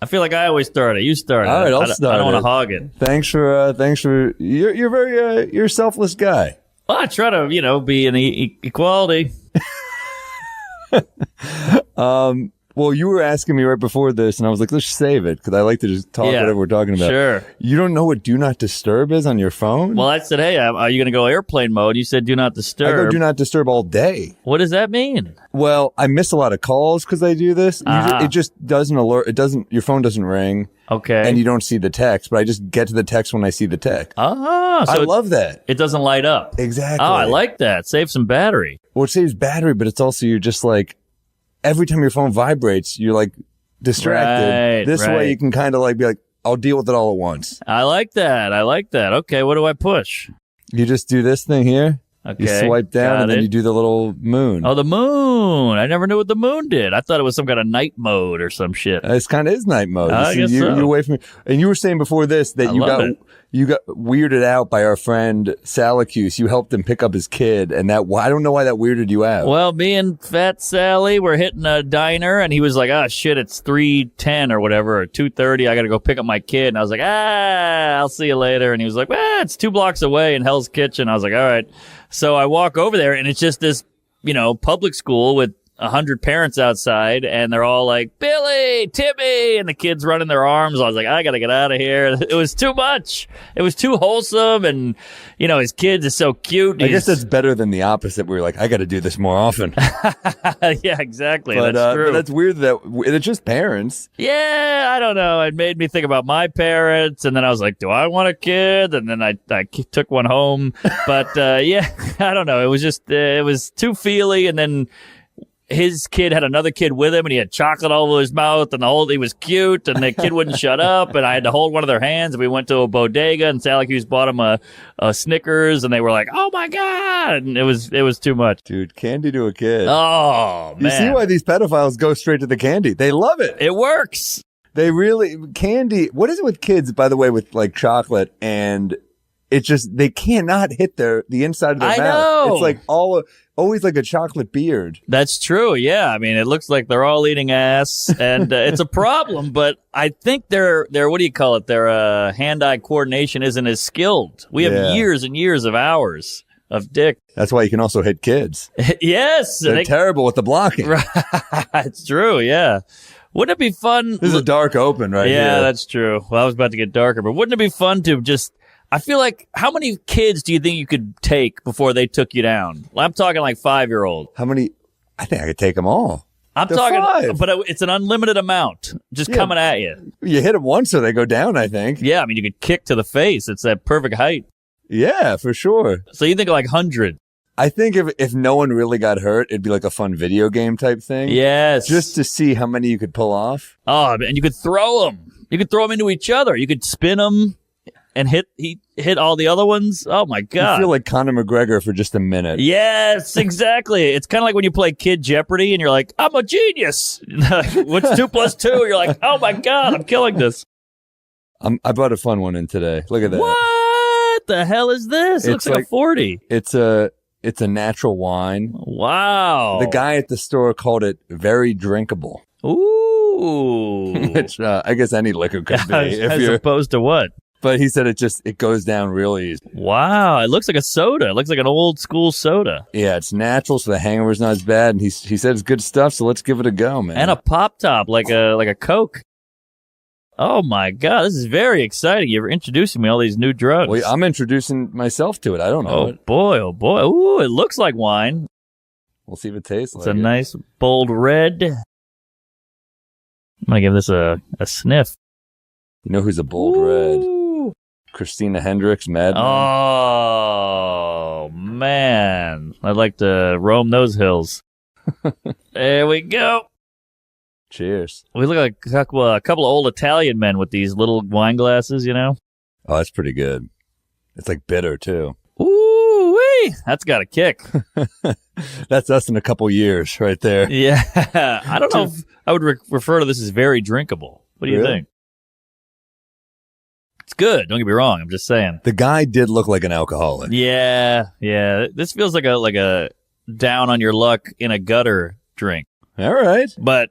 I feel like I always start it. You start it. All right, I'll start I don't want it. to hog it. Thanks for you're very you're a selfless guy. Well, I try to, be an equality. Well, you were asking me right before this, and I was like, let's save it, because I like to just talk whatever we're talking about. Sure. You don't know what Do Not Disturb is on your phone? Well, I said, hey, are you going to go airplane mode? You said do not disturb. I go Do Not Disturb all day. What does that mean? Well, I miss a lot of calls because I do this. It just doesn't alert. Your phone doesn't ring. Okay. And you don't see the text, but I just get to the text when I see the text. So I love that. It doesn't light up. Exactly. Oh, I like that. Save some battery. Well, it saves battery, but it's also, you're just like, every time your phone vibrates, you're like distracted. Right, this way you can kind of like be like, I'll deal with it all at once. I like that. Okay, what do I push? You just do this thing here. Okay. You swipe down and then you do the little moon. Oh, the moon. I never knew what the moon did. I thought it was some kind of night mode or some shit. It's kind of is night mode. I guess so. You're away from me. And you were saying before this that you got weirded out by our friend Salacuse. You helped him pick up his kid, and I don't know why that weirded you out. Well, me and Fat Sally were hitting a diner, and he was like, "Oh shit, it's 3:10 or whatever, or 2:30. I got to go pick up my kid." And I was like, I'll see you later." And he was like, "It's 2 blocks away in Hell's Kitchen." I was like, "All right." So I walk over there, and it's just this, public school with 100 parents outside, and they're all like, "Billy, Timmy," and the kids running their arms. I was like, I gotta get out of here. It was too much. It was too wholesome, and his kids is so cute. I guess that's better than the opposite. Where you're like, I got to do this more often. Yeah, exactly. But, that's true. But that's weird that it's just parents. Yeah, I don't know. It made me think about my parents, and then I was like, do I want a kid? And then I took one home. But yeah, I don't know. It was just it was too feely, and then his kid had another kid with him, and he had chocolate all over his mouth, and he was cute, and the kid wouldn't shut up, and I had to hold one of their hands, and we went to a bodega, and Salacuse bought him a Snickers, and they were like, "Oh my God," and it was too much. Dude, candy to a kid. Oh, man. You see why these pedophiles go straight to the candy. They love it. It works. They really, candy, what is it with kids, by the way, with like chocolate, and it's just, they cannot hit the inside of their mouth. Know. It's like always like a chocolate beard. That's true. Yeah. I mean, it looks like they're all eating ass, and it's a problem, but I think their what do you call it? Their hand-eye coordination isn't as skilled. We have years and years of hours of dick. That's why you can also hit kids. Yes. They're terrible with the blocking. Right. It's true. Yeah. Wouldn't it be fun? This is a dark open right here. Yeah, that's true. Well, I was about to get darker, but wouldn't it be fun to just, I feel like, how many kids do you think you could take before they took you down? I'm talking like 5-year-old. How many? I think I could take them all. I'm talking, 5. But it's an unlimited amount just coming at you. You hit them once so they go down, I think. Yeah, I mean, you could kick to the face. It's that perfect height. Yeah, for sure. So you think like 100. I think if no one really got hurt, it'd be like a fun video game type thing. Yes. Just to see how many you could pull off. Oh, and you could throw them. You could throw them into each other. You could spin them and hit all the other ones. Oh, my God. You feel like Conor McGregor for just a minute. Yes, exactly. It's kind of like when you play Kid Jeopardy and you're like, I'm a genius. What's 2 plus 2? You're like, oh, my God, I'm killing this. I brought a fun one in today. Look at that. What the hell is this? It looks like a 40. It's a natural wine. Wow. The guy at the store called it very drinkable. Ooh. Which I guess any liquor could be. As opposed to what? But he said it goes down real easy. Wow. It looks like a soda. It looks like an old school soda. Yeah, it's natural, so the hangover's not as bad. And he said it's good stuff, so let's give it a go, man. And a pop top, like a Coke. Oh my God, this is very exciting. You're introducing me all these new drugs. Well, I'm introducing myself to it. I don't know. Oh boy. Ooh, it looks like wine. We'll see if it tastes like it. It's a nice bold red. I'm going to give this a sniff. You know who's a bold red? Christina Hendricks, Mad Men. Oh, man. I'd like to roam those hills. There we go. Cheers. We look like a couple of old Italian men with these little wine glasses, you know? Oh, that's pretty good. It's like bitter, too. Ooh-wee. That's got a kick. That's us in a couple years right there. Yeah. I don't know if I would refer to this as very drinkable. What do you think? It's good. Don't get me wrong. I'm just saying. The guy did look like an alcoholic. Yeah. This feels like a down on your luck in a gutter drink. All right. But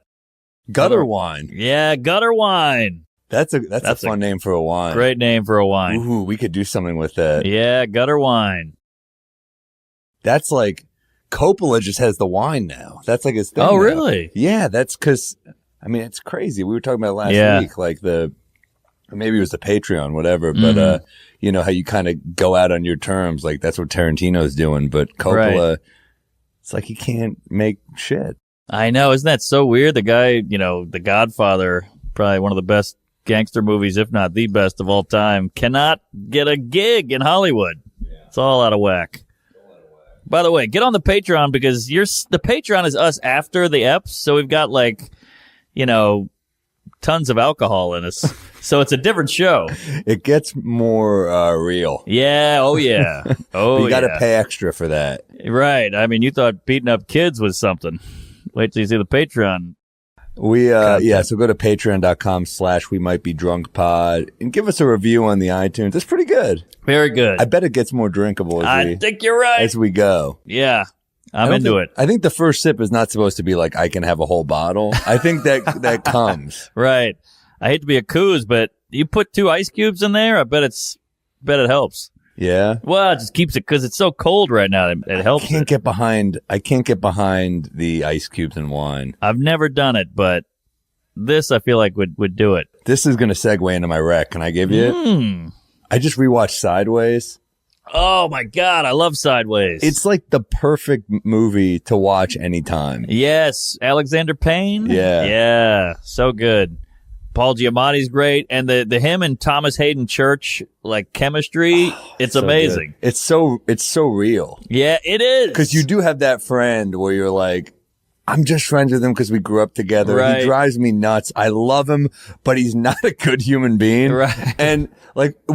Gutter wine. Yeah, gutter wine. That's a fun name for a wine. Great name for a wine. Ooh, we could do something with that. Yeah, gutter wine. That's like Coppola just has the wine now. That's like his thing. Oh, now. really? Yeah, that's because it's crazy. We were talking about last week, like maybe it was the Patreon, whatever. But how you kind of go out on your terms, like that's what Tarantino's doing. But Coppola, it's like he can't make shit. I know, isn't that so weird? The guy, The Godfather, probably one of the best gangster movies, if not the best of all time, cannot get a gig in Hollywood. Yeah. It's all out of whack. By the way, get on the Patreon because the Patreon is us after the EPs, so we've got tons of alcohol in us. So it's a different show. It gets more real. Yeah, oh yeah. Oh, you got to pay extra for that. Right. I mean, you thought beating up kids was something. Wait till you see the Patreon. So go to patreon.com/WeMightBeDrunkPod and give us a review on the iTunes. It's pretty good. Very good. I bet it gets more drinkable I think you're right. as we go. Yeah. I'm into it. I think the first sip is not supposed to be like, I can have a whole bottle. I think that comes. Right. I hate to be a coos, but you put 2 ice cubes in there, I bet it helps. Yeah. Well, it just keeps it because it's so cold right now. It helps. I can't get behind the ice cubes in wine. I've never done it, but this I feel like would do it. This is going to segue into my rec. Can I give you it? I just rewatched Sideways. Oh my God, I love Sideways. It's like the perfect movie to watch anytime. Yes, Alexander Payne. Yeah, so good. Paul Giamatti's great, and the him and Thomas Hayden Church chemistry. It's so amazing. Good. It's so real. Yeah, it is. Because you do have that friend where you're like, I'm just friends with him because we grew up together. Right. He drives me nuts. I love him, but he's not a good human being. Right. And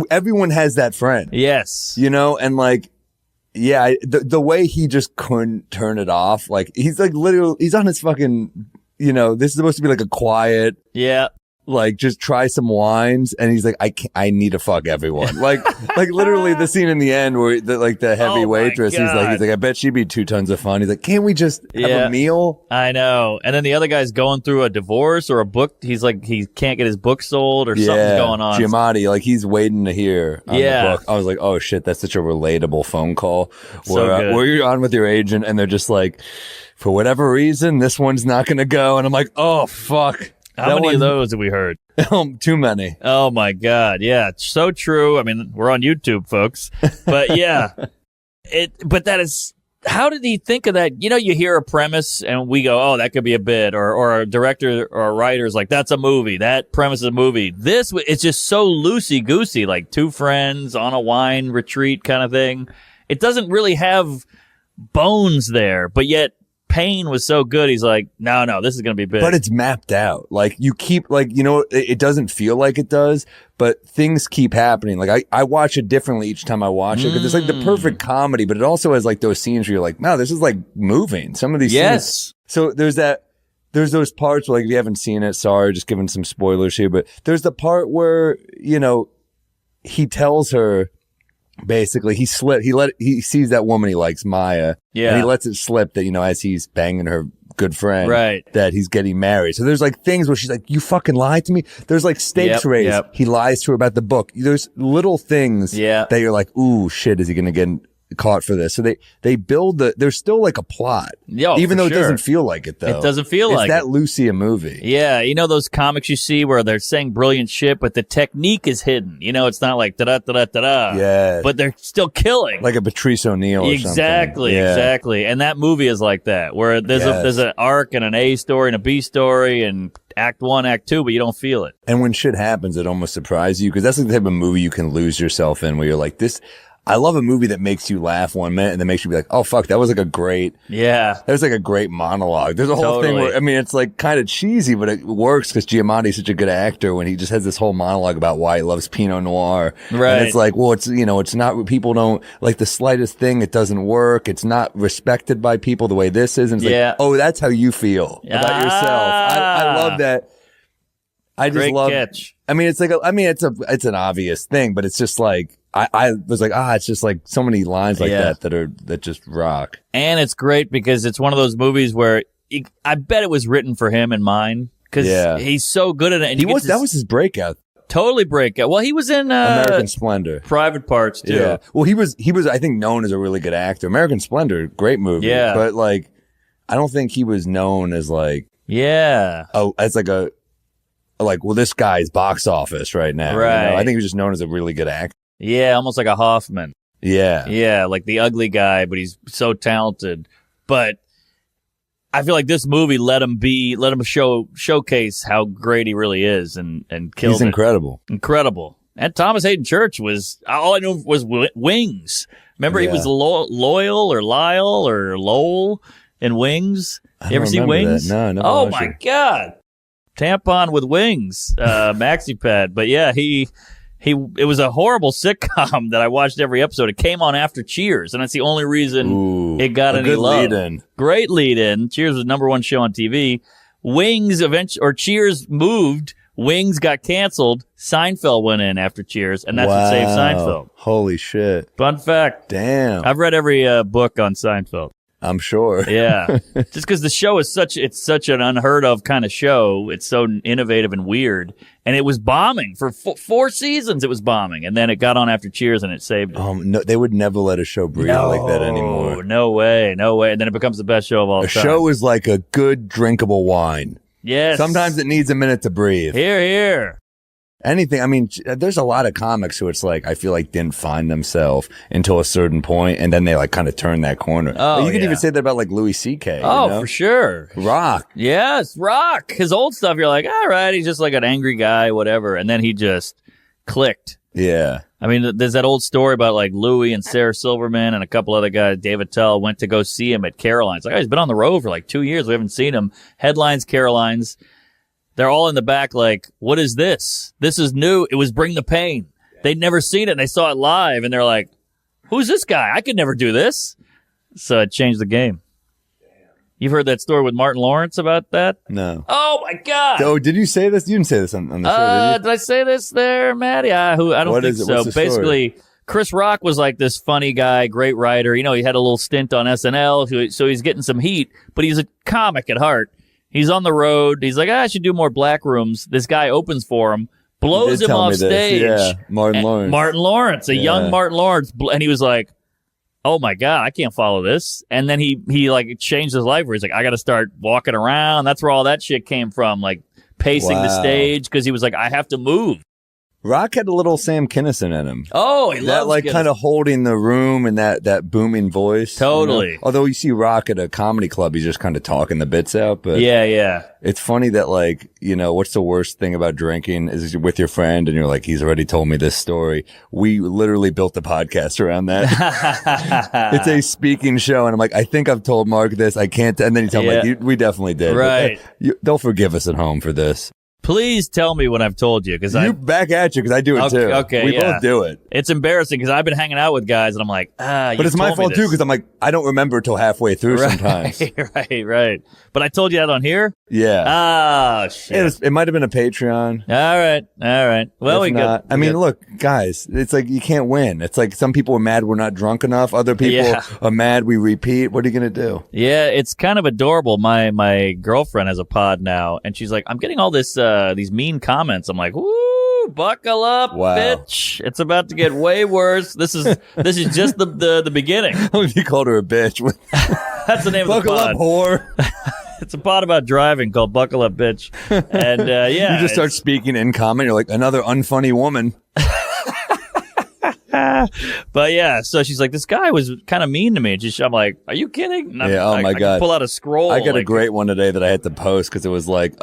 everyone has that friend. Yes. And the way he just couldn't turn it off. He's literally, he's on his fucking, this is supposed to be a quiet. Yeah. Just try some wines, and he's like, I need to fuck everyone. Literally the scene in the end where the heavy waitress, he's like, I bet she'd be 2 tons of fun. He's like, can't we just have a meal? I know. And then the other guy's going through a divorce or a book. He's like, he can't get his book sold or something's going on. Giamatti, he's waiting to hear on the book. I was like, oh shit, that's such a relatable phone call where you're on with your agent and they're just like, for whatever reason, this one's not going to go. And I'm like, oh fuck. How many of those have we heard? Too many. Oh my God. Yeah. It's so true. I mean, we're on YouTube, folks, but yeah, but that is, how did he think of that? You hear a premise and we go, oh, that could be a bit, or a director or a writer's like, that's a movie. That premise is a movie. It's just so loosey goosey, like 2 friends on a wine retreat kind of thing. It doesn't really have bones there, but yet Payne was so good. He's like, no, this is going to be big. But it's mapped out. You keep, it doesn't feel like it does, but things keep happening. I watch it differently each time I watch it because it's the perfect comedy, but it also has those scenes where you're like, wow, this is moving. Some of these scenes. So there's those parts where if you haven't seen it, sorry, just giving some spoilers here, but there's the part where, he tells her, basically, he sees that woman he likes, Maya, and he lets it slip that, as he's banging her good friend, right, that he's getting married. So there's things where she's like, you fucking lied to me. There's stakes raised. Yep. He lies to her about the book. There's little things that you're like, ooh, shit, is he going to get caught for this? So they build there's still a plot. Even though it doesn't feel like it, though. It doesn't feel like it's that loosey a movie. Yeah, those comics you see where they're saying brilliant shit, but the technique is hidden. It's not like da-da-da-da-da-da. Yeah. But they're still killing. Like a Patrice O'Neill or exactly, something. Exactly. And that movie is like that, where there's an arc and an A story and a B story and Act 1, Act 2, but you don't feel it. And when shit happens, it almost surprises you because that's the type of movie you can lose yourself in where you're like, this... I love a movie that makes you laugh 1 minute and then makes you be like, oh, fuck, that was a great monologue. There's a whole thing where, it's kind of cheesy, but it works because Giamatti's such a good actor when he just has this whole monologue about why he loves Pinot Noir. Right. And it's well, it's not, people don't, the slightest thing, it doesn't work. It's not respected by people the way this is. And it's oh, that's how you feel about yourself. I love that. I just great love, catch. It's an obvious thing, but it's just I was like, it's just so many lines that just rock. And it's great because it's one of those movies where I bet it was written for him in mind because he's so good at it. And that was his breakout. Totally breakout. Well, he was in American Splendor, Private Parts too. Yeah. Well, he was I think known as a really good actor. American Splendor, great movie. Yeah. But like, I don't think he was known as like as like a well, this guy's box office right now. Right. You know? I think he was just known as a really good actor. Yeah, almost like a Hoffman. Yeah. Yeah, like the ugly guy, but he's so talented. But I feel like this movie let him showcase how great he really is and killed it. He's incredible. Incredible. And Thomas Hayden Church all I knew was Wings. Remember he was Loyal or Lyle or Lowell in Wings? You ever see Wings? That. No. Oh my God. Tampon with wings, maxi pad. But yeah, it was a horrible sitcom that I watched every episode. It came on after Cheers, and that's the only reason it got any love. Lead-in. Great lead-in. Cheers was #1 show on TV. Wings Cheers moved. Wings got canceled. Seinfeld went in after Cheers, and that's what saved Seinfeld. Holy shit! Fun fact. Damn. I've read every book on Seinfeld. I'm sure. Yeah. Just because the show is such an unheard of kind of show. It's so innovative and weird. And it was bombing for 4 seasons. It was bombing. And then it got on after Cheers and it saved it. No, they would never let a show breathe like that anymore. No way. And then it becomes the best show of all time. A show is like a good drinkable wine. Yes. Sometimes it needs a minute to breathe. Here. Anything. I mean, there's a lot of comics who it's like, I feel like didn't find themselves until a certain point, and then they like kind of turn that corner. Oh, you could even say that about like Louis C.K. Oh, you know? For sure. Rock. Yes, Rock. His old stuff, you're like, all right, he's just like an angry guy, whatever. And then he just clicked. Yeah. I mean, there's that old story about like Louis and Sarah Silverman and a couple other guys. David Tell went to go see him at Caroline's. Like, oh, he's been on the road for like 2 years. We haven't seen him. Headlines, Caroline's. They're all in the back like, what is this? This is new. It was Bring the Pain. They'd never seen it, and they saw it live, and they're like, who's this guy? I could never do this. So it changed the game. You've heard that story with Martin Lawrence about that? No. Oh, my God. Oh, did you say this? You didn't say this on the show, did I say this there, Maddie? I don't think so. What's the Basically, story? Chris Rock was like this funny guy, great writer. You know, he had a little stint on SNL, so he's getting some heat, but he's a comic at heart. He's on the road. He's like, I should do more black rooms. This guy opens for him, blows him off stage. Yeah, Martin Lawrence, a young Martin Lawrence. And he was like, oh my God, I can't follow this. And then he like changed his life where he's like, I got to start walking around. That's where all that shit came from. Like pacing the stage. Cause he was like, I have to move. Rock had a little Sam Kinison in him. Oh, he loves that, like, kind of holding the room and that booming voice. Totally. You know? Although you see Rock at a comedy club, he's just kind of talking the bits out. But yeah. It's funny that, like, you know, what's the worst thing about drinking is you're with your friend and you're like, he's already told me this story. We literally built the podcast around that. It's a speaking show, and I'm like, I think I've told Mark this. I can't. And then you tell me, like, we definitely did. Right. But, they'll forgive us at home for this. Please tell me when I've told you, because you back at you because I do it too. Okay, we both do it. It's embarrassing because I've been hanging out with guys and I'm like, but it's my fault too because I'm like, I don't remember till halfway through sometimes. Right. But I told you that on here. Yeah. Oh shit. It might have been a Patreon. All right. Well, I mean, look, guys, it's like you can't win. It's like some people are mad we're not drunk enough. Other people are mad we repeat. What are you gonna do? Yeah, it's kind of adorable. My girlfriend has a pod now, and she's like, I'm getting all this these mean comments. I'm like, woo, buckle up, bitch. It's about to get way worse. This is just the beginning. You called her a bitch. That's the name of the pod. Buckle up, whore. It's a pod about driving called Buckle Up, Bitch. And you just start speaking in common. You're like, another unfunny woman. But yeah, so she's like, this guy was kind of mean to me. I'm like, are you kidding? My God. I can pull out a scroll. I got a great one today that I had to post because it was like,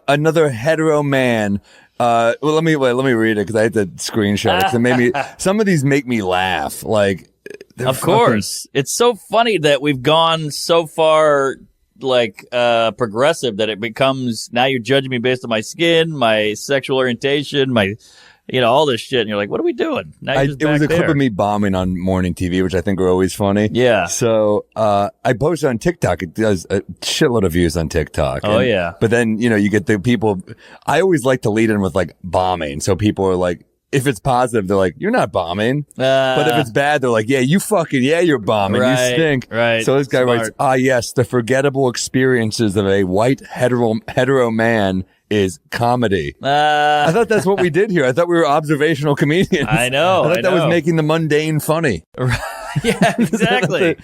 another hetero man. Let me read it because I had to screenshot it. 'Cause it made me, some of these make me laugh. Like, of course. It's so funny that we've gone so far, like, progressive that it becomes, now you're judging me based on my skin, my sexual orientation, my, all this shit. And you're like, what are we doing? Now you're just it was a back clip of me bombing on morning TV, which I think are always funny. Yeah. So, I posted on TikTok. It does a shitload of views on TikTok. Oh, yeah. But then, you get the people, I always like to lead in with like bombing. So people are like, if it's positive, they're like, you're not bombing. But if it's bad, they're like, yeah, you're bombing. You stink. Right. So this guy writes, yes, the forgettable experiences of a white hetero man is comedy. I thought that's what we did here. I thought we were observational comedians. I know. I thought that was making the mundane funny. Yeah, exactly.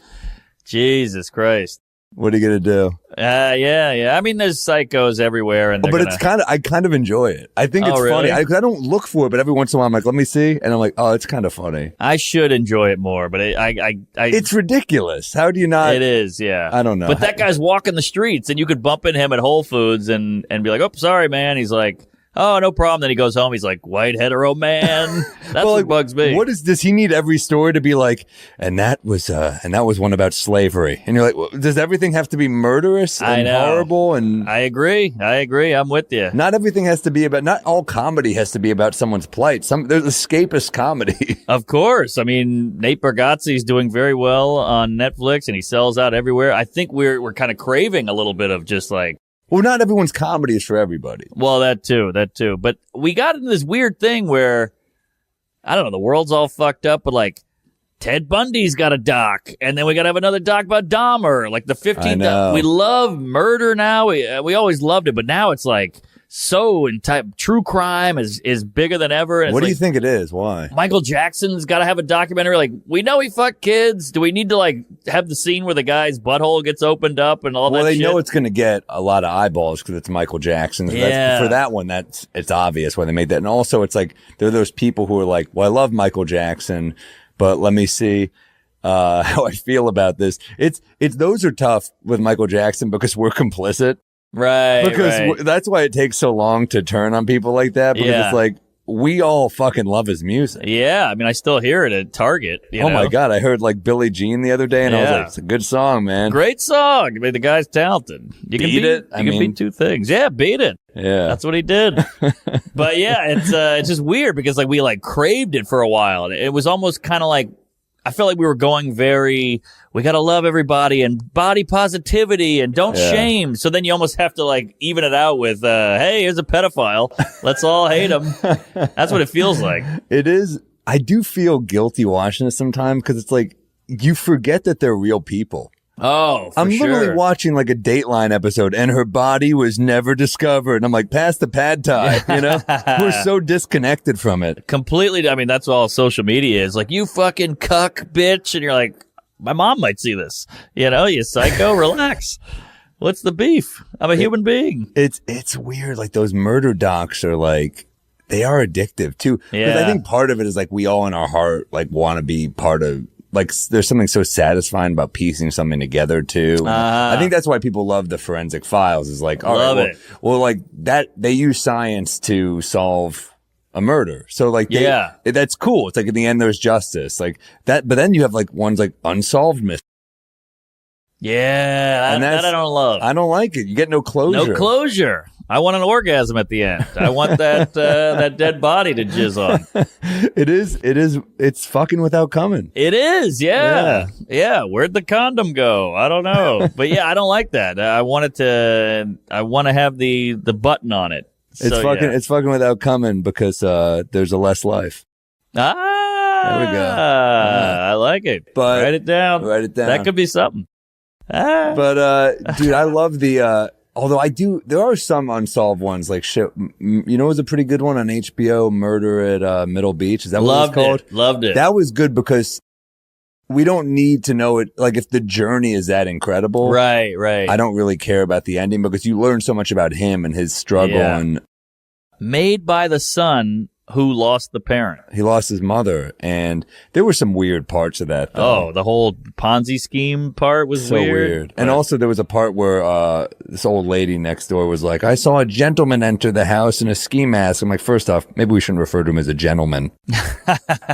Jesus Christ. What are you going to do? Yeah. I mean, there's psychos everywhere. And but I kind of enjoy it. I think it's really? funny. I don't look for it, but every once in a while I'm like, let me see. And I'm like, oh, it's kind of funny. I should enjoy it more, but it's ridiculous. How do you not? It is, yeah. I don't know. But that guy's walking the streets and you could bump into him at Whole Foods and be like, oh, sorry, man. He's like, oh, no problem. Then he goes home. He's like, white hetero man. That's what bugs me. Does he need every story to be like, and that was one about slavery? And you're like, well, does everything have to be murderous and horrible? And I agree. I'm with you. Not everything has to be about, not all comedy has to be about someone's plight. There's escapist comedy. Of course. I mean, Nate Bargatze's doing very well on Netflix and he sells out everywhere. I think we're kind of craving a little bit of just like, well, not everyone's comedy is for everybody. Well, that too. But we got into this weird thing where, I don't know, the world's all fucked up, but like, Ted Bundy's got a doc, and then we got to have another doc about Dahmer, like the 15th. We love murder now. We always loved it, but now it's like, true crime is bigger than ever. What do you think it is? Why? Michael Jackson's got to have a documentary. Like, we know he fucked kids. Do we need to like have the scene where the guy's butthole gets opened up and all that? Well, they know it's going to get a lot of eyeballs because it's Michael Jackson. So for that one, it's obvious why they made that. And also, it's like there are those people who are like, well, I love Michael Jackson, but let me see how I feel about this. Those are tough with Michael Jackson because we're complicit. Right. Because that's why it takes so long to turn on people like that. Because it's like, we all fucking love his music. Yeah. I mean, I still hear it at Target. You know? My God. I heard like Billie Jean the other day and I was like, it's a good song, man. Great song. I mean, the guy's talented. You can beat it. You can beat two things. Yeah, beat it. Yeah. That's what he did. But yeah, it's just weird because like we like craved it for a while. And it was almost kind of like, I felt like we were going we got to love everybody and body positivity and don't shame. So then you almost have to like even it out with, hey, here's a pedophile. Let's all hate him. That's what it feels like. It is. I do feel guilty watching this sometimes because it's like you forget that they're real people. Oh, I'm literally watching like a Dateline episode and her body was never discovered. And I'm like, pass the pad thai, you know? We're so disconnected from it. Completely. I mean, that's all social media is. Like, you fucking cuck bitch. And you're like, my mom might see this. You know, you psycho, relax. What's the beef? I'm a human being. It's weird. Like those murder docs are like, they are addictive too. Yeah. I think part of it is like we all in our heart like want to be part of, like, there's something so satisfying about piecing something together too. I think that's why people love the forensic files. Is like, all right, well, like that they use science to solve a murder. So like, that's cool. It's like at the end there's justice, like that. But then you have like ones like unsolved mysteries. Yeah, that I don't love. I don't like it. You get no closure. No closure. I want an orgasm at the end. I want that that dead body to jizz on. It's fucking without coming. It is, yeah. Where'd the condom go? I don't know, but yeah, I don't like that. I want to have the button on it. It's fucking without coming because there's a less life. There we go. I like it. But write it down. That could be something. But dude, I love the. Although there are some unsolved ones, like shit. You know, it was a pretty good one on HBO, Murder at Middle Beach. Is that what it's called? Loved it. That was good because we don't need to know it. Like, if the journey is that incredible, right. I don't really care about the ending because you learn so much about him and his struggle. And made by the son who lost the parent. He lost his mother, and there were some weird parts of that, though. Oh, the whole Ponzi scheme part was so weird. And also there was a part where this old lady next door was like, I saw a gentleman enter the house in a ski mask. I'm like, first off, maybe we shouldn't refer to him as a gentleman.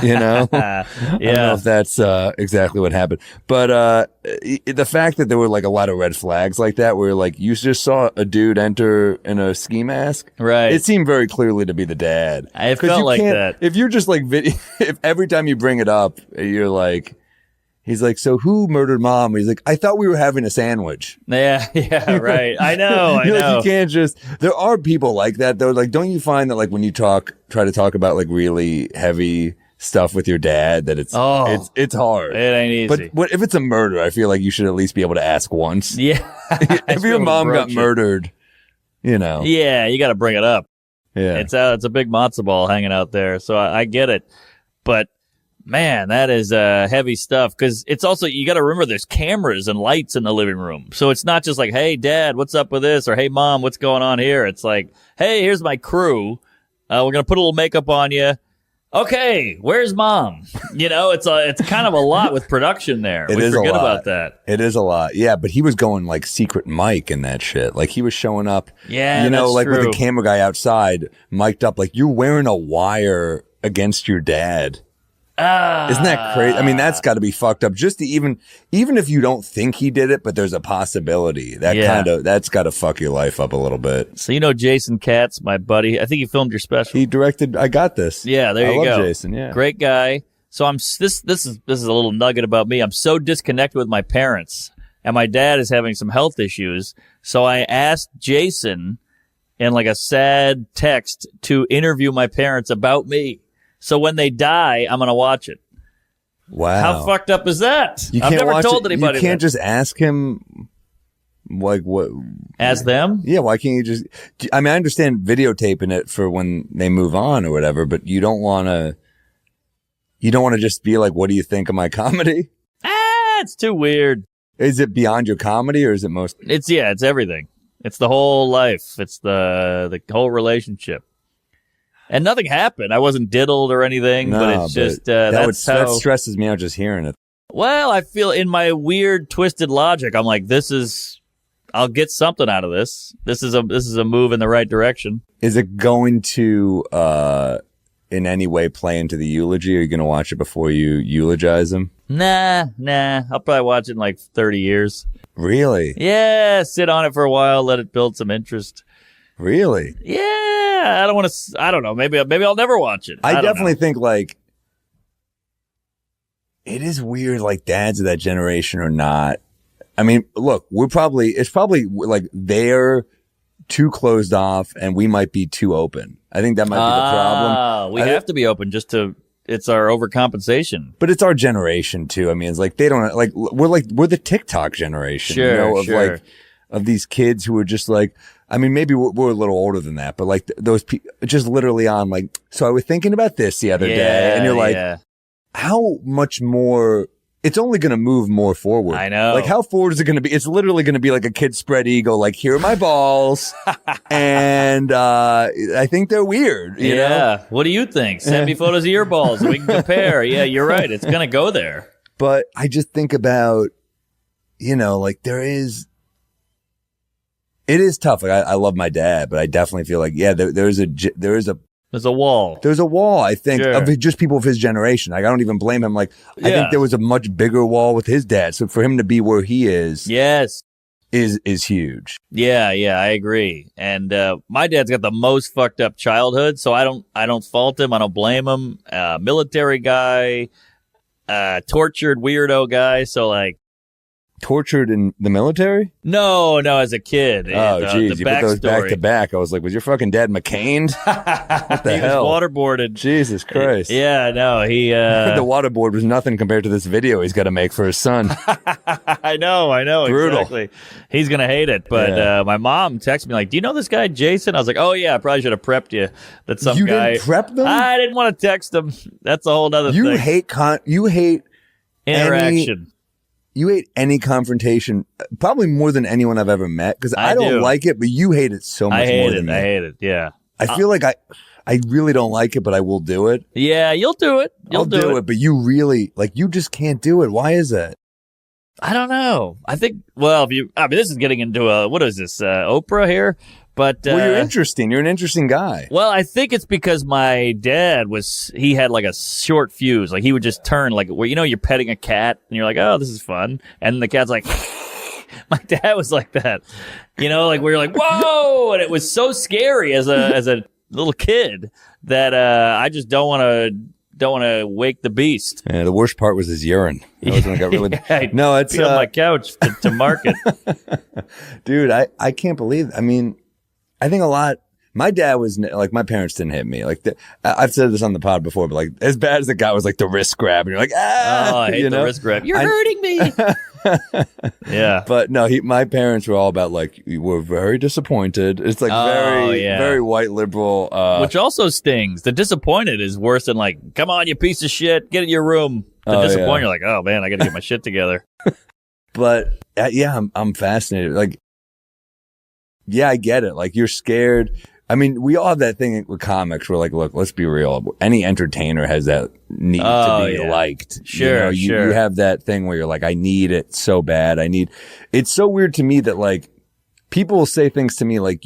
You know? I don't know if that's exactly what happened. But the fact that there were like a lot of red flags like that, where like you just saw a dude enter in a ski mask. Right. It seemed very clearly to be the dad. I felt like that. If you're just like, if every time you bring it up, you're like, He's like, so who murdered mom? He's like, I thought we were having a sandwich. Yeah, right. I know. Like, you can't just, there are people like that though. Like, don't you find that like when you try to talk about like really heavy stuff with your dad that it's hard. It ain't easy. But if it's a murder, I feel like you should at least be able to ask once. Yeah. If your mom got murdered, you know. Yeah, you got to bring it up. Yeah. It's a big matzo ball hanging out there. So I get it. But man, that is heavy stuff because it's also, you got to remember there's cameras and lights in the living room. So it's not just like, hey, Dad, what's up with this? Or hey, Mom, what's going on here? It's like, hey, here's my crew. We're going to put a little makeup on you. Okay, where's Mom? You know, it's kind of a lot with production there. We forget about that. It is a lot. Yeah, but he was going like secret mic and that shit. Like he was showing up, yeah, you know, that's like true. with the camera guy outside, mic'd up, like you're wearing a wire against your dad. Isn't that crazy? I mean, that's got to be fucked up. Just to even if you don't think he did it, but there's a possibility that's got to fuck your life up a little bit. So you know Jason Katz, my buddy. I think he filmed your special. He directed. I Got This. Yeah, there you go. I love Jason. Yeah, great guy. So this is a little nugget about me. I'm so disconnected with my parents, and my dad is having some health issues. So I asked Jason in like a sad text to interview my parents about me. So when they die, I'm going to watch it. Wow. How fucked up is that? I've never told anybody You can't that. just ask him, like, what? Ask them? Yeah, why can't you just... I mean, I understand videotaping it for when they move on or whatever, but you don't want to just be like, what do you think of my comedy? It's too weird. Is it beyond your comedy or is it most... It's everything. It's the whole life. It's the whole relationship. And nothing happened. I wasn't diddled or anything, but it's just that stresses me out just hearing it. Well, I feel in my weird, twisted logic, I'm like, I'll get something out of this. This is a move in the right direction. Is it going to in any way play into the eulogy? Are you going to watch it before you eulogize him? Nah. I'll probably watch it in like 30 years. Really? Yeah, sit on it for a while, let it build some interest. Really? Yeah, I don't know. Maybe I'll never watch it. I definitely think like it is weird like dads of that generation are not. I mean, look, it's probably like they're too closed off and we might be too open. I think that might be the problem. We have to be open it's our overcompensation. But it's our generation too. I mean, it's like they don't we're the TikTok generation, sure, you know, of sure. like of these kids who are just like, I mean, maybe we're a little older than that, but like those people just literally on like, so I was thinking about this the other day and you're like, how much more, it's only going to move more forward. I know. Like how forward is it going to be? It's literally going to be like a kid spread eagle, like here are my balls. And, I think they're weird. You know? What do you think? Send me photos of your balls and we can compare. Yeah, you're right. It's going to go there. But I just think about, you know, like it is tough. Like I love my dad, but I definitely feel like, yeah, there's a wall. There's a wall, I think, Sure. of just people of his generation. Like I don't even blame him. Like I think there was a much bigger wall with his dad. So for him to be where he is, yes, is huge. Yeah, I agree. And my dad's got the most fucked up childhood, so I don't fault him. I don't blame him. Military guy, tortured weirdo guy. So like. Tortured in the military? No, as a kid. Oh, jeez. You put those back to backstory. back. I was like, was your fucking dad McCained? What the hell? Was waterboarded. Jesus Christ. Yeah, no, he... The waterboard was nothing compared to this video he's got to make for his son. I know. Brutal. Exactly. He's going to hate it. But my mom texted me like, do you know this guy, Jason? I was like, oh, yeah, I probably should have prepped you. That some you guy... didn't prep them? I didn't want to text him. That's a whole other thing. You hate... Interaction. You hate any confrontation, probably more than anyone I've ever met, because I don't like it, but you hate it so much more than me. I hate it, yeah. I feel like I really don't like it, but I will do it. Yeah, you'll do it. I'll do it, but you really, like, you just can't do it. Why is that? I don't know. I think, this is getting into what is this, Oprah here? But you're interesting. You're an interesting guy. Well, I think it's because my dad he had like a short fuse. Like he would just turn like where, you know, you're petting a cat and you're like, oh, this is fun. And the cat's like, my dad was like that, you know, like we were like, whoa. And it was so scary as a little kid that, I just don't want to don't want to wake the beast. Yeah, the worst part was his urine. That was when I got really bad. No, it's on my couch to mark it. Dude, I can't believe. I mean, I think a lot. My dad was like, my parents didn't hit me. Like, I've said this on the pod before, but like, as bad as it got was like the wrist grab, and you're like, ah, oh, I hate the wrist grab. You're hurting me. Yeah, but no, my parents were all about like, we're very disappointed. It's like very white liberal, which also stings. The disappointed is worse than like, come on, you piece of shit, get in your room. The disappointed, you're like, oh man, I got to get my shit together. But yeah, I'm fascinated. Like, yeah, I get it. Like, you're scared. I mean, we all have that thing with comics where, like, look, let's be real. Any entertainer has that need to be liked. Sure, you have that thing where you're like, I need it so bad. It's so weird to me that, like, people will say things to me like,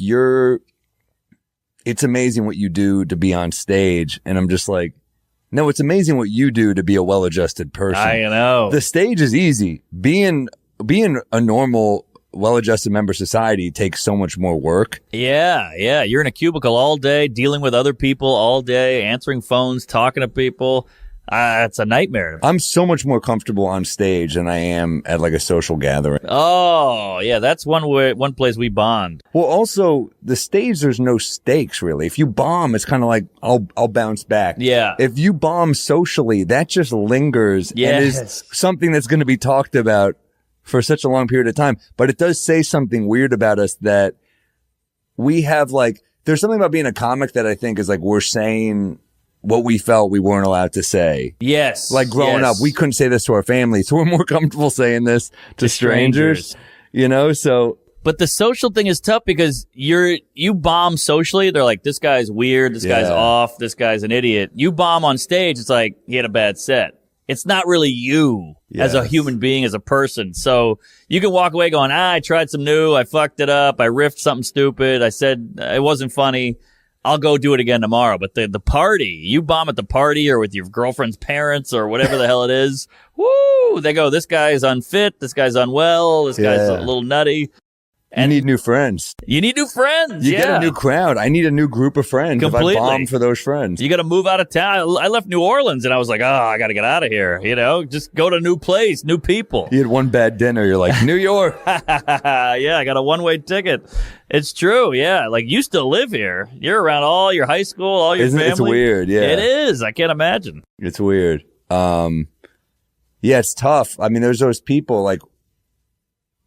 it's amazing what you do to be on stage. And I'm just like, no, it's amazing what you do to be a well-adjusted person. I know. The stage is easy. Being a normal, well-adjusted member of society takes so much more work. Yeah. You're in a cubicle all day, dealing with other people all day, answering phones, talking to people. It's a nightmare. I'm so much more comfortable on stage than I am at like a social gathering. Oh, yeah, that's one place we bond. Well, also the stage, there's no stakes really. If you bomb, it's kind of like I'll bounce back. Yeah. If you bomb socially, that just lingers and is something that's going to be talked about for such a long period of time. But it does say something weird about us that we have like, there's something about being a comic that I think is like, we're saying what we felt we weren't allowed to say. Yes. Like growing up, we couldn't say this to our family. So we're more comfortable saying this to strangers, you know? So. But the social thing is tough because you bomb socially. They're like, this guy's weird. This guy's off. This guy's an idiot. You bomb on stage. It's like, he had a bad set. It's not really you as a human being, as a person. So you can walk away going, I tried some new. I fucked it up. I riffed something stupid. I said it wasn't funny. I'll go do it again tomorrow. But the party, you bomb at the party or with your girlfriend's parents or whatever the hell it is. Woo! They go, this guy's unfit. This guy's unwell. This guy's a little nutty. And you need new friends. You need new friends. You get a new crowd. I need a new group of friends. Completely. If I bomb for those friends. You got to move out of town. I left New Orleans and I was like, oh, I got to get out of here. You know, just go to a new place, new people. You had one bad dinner. You're like, New York. Yeah, I got a one-way ticket. It's true. Yeah. Like, you still live here. You're around all your high school, all your family. It's weird. Yeah. It is. I can't imagine. It's weird. Yeah, it's tough. I mean, there's those people like,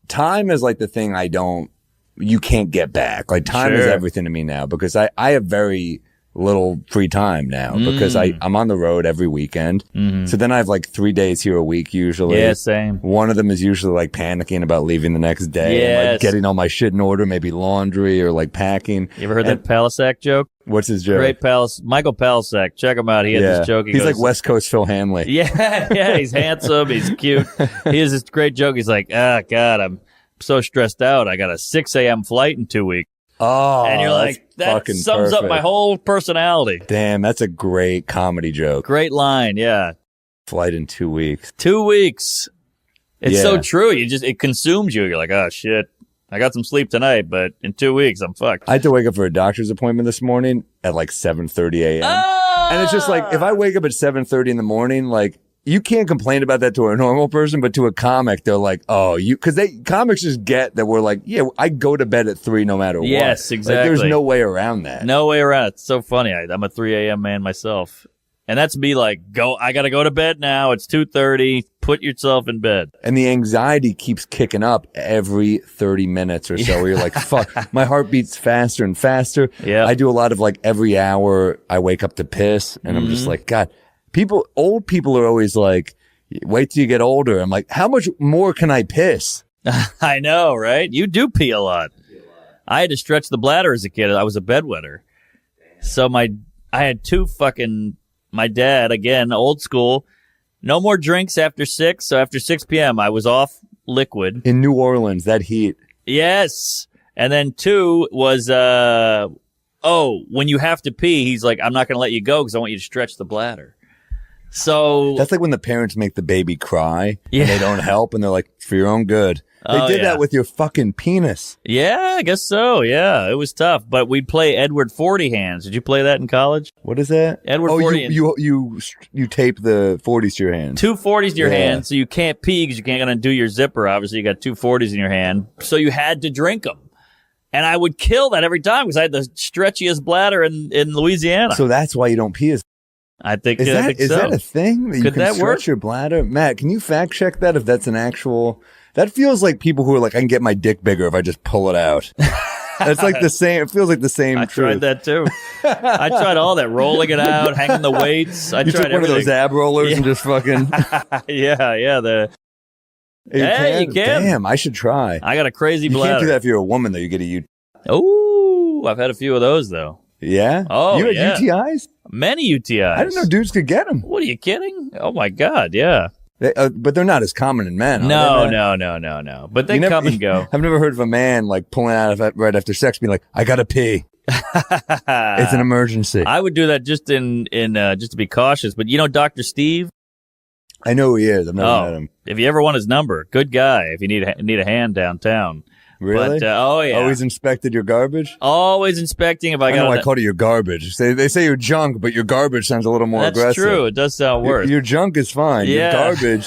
time is like the thing you can't get back. Like time is everything to me now because I have very little free time now because I'm on the road every weekend. Mm-hmm. So then I have like 3 days here a week usually. Yeah, same. One of them is usually like panicking about leaving the next day and like getting all my shit in order, maybe laundry or like packing. You ever heard that Palisak joke? What's his joke? Great Michael Palisak. Check him out. He has this joke. He's like West Coast Phil Hanley. Yeah. He's handsome. He's cute. He has this great joke. He's like, God, I'm so stressed out. I got a 6 a.m. flight in 2 weeks. Oh, and you're like, that sums up my whole personality. Damn, that's a great comedy joke. Great line, yeah. Flight in 2 weeks. 2 weeks. It's so true. It consumes you. You're like, oh shit. I got some sleep tonight, but in 2 weeks I'm fucked. I had to wake up for a doctor's appointment this morning at like 7:30 a.m. And it's just like, if I wake up at 7:30 in the morning, like, you can't complain about that to a normal person, but to a comic, they're like, oh, because comics just get that we're like, yeah, I go to bed at 3 no matter what. Yes, exactly. Like, there's no way around that. No way around it. It's so funny. I'm a 3 a.m. man myself. And that's me like, I got to go to bed now. It's 2:30. Put yourself in bed. And the anxiety keeps kicking up every 30 minutes or so where you're like, fuck, my heart beats faster and faster. Yeah. I do a lot of like every hour I wake up to piss and I'm just like, God. Old people are always like, wait till you get older. I'm like, how much more can I piss? I know, right? You do pee a lot. I had to stretch the bladder as a kid. I was a bedwetter. So I had my dad, again, old school, no more drinks after 6. So after 6 p.m., I was off liquid. In New Orleans, that heat. Yes. And then 2 was, when you have to pee, he's like, I'm not going to let you go because I want you to stretch the bladder. So That's like when the parents make the baby cry Yeah. and they don't help and they're like, it's for your own good. They did that with your fucking penis. Yeah, I guess so. Yeah, it was tough. But we'd play Edward 40 hands. Did you play that in college? What is that? Edward 40 hands. You tape the 40s to your hand. Two 40s to your hand, so you can't pee because you can't undo your zipper. Obviously, you got two 40s in your hand. So you had to drink them. And I would kill that every time because I had the stretchiest bladder in Louisiana. So that's why you don't pee as I think Is so. that a thing? That you Could can that stretch work? your bladder? Matt, can you fact check that if that's an actual... That feels like people who are like, I can get my dick bigger if I just pull it out. That's like the same... It feels like the same I tried that too. I tried all that, rolling it out, hanging the weights. I You tried took one of those ab rollers and just fucking... yeah. You You can. Damn, I should try. I got a crazy You bladder. can't do that if you're a woman, though. You get a Ooh, I've had a few of those though. Yeah? Oh, You had yeah. UTIs? Many UTIs. I didn't know dudes could get them. What are you kidding? Oh my God, yeah. But they're not as common in men. No. are they, Matt? But they You never- come and go. I've never heard of a man like pulling out of it right after sex being like, I gotta pee. It's an emergency. I would do that just just to be cautious. But you know Dr. Steve? I know who he is. I've never met him. If you ever want his number, good guy. If you need a hand downtown. Really? But, oh yeah. Always inspected your garbage? Always inspecting if I I know got I called it your garbage. They say you're junk, but your garbage sounds a little more That's aggressive. true. It does sound worse. Your junk is fine. Yeah. Your garbage,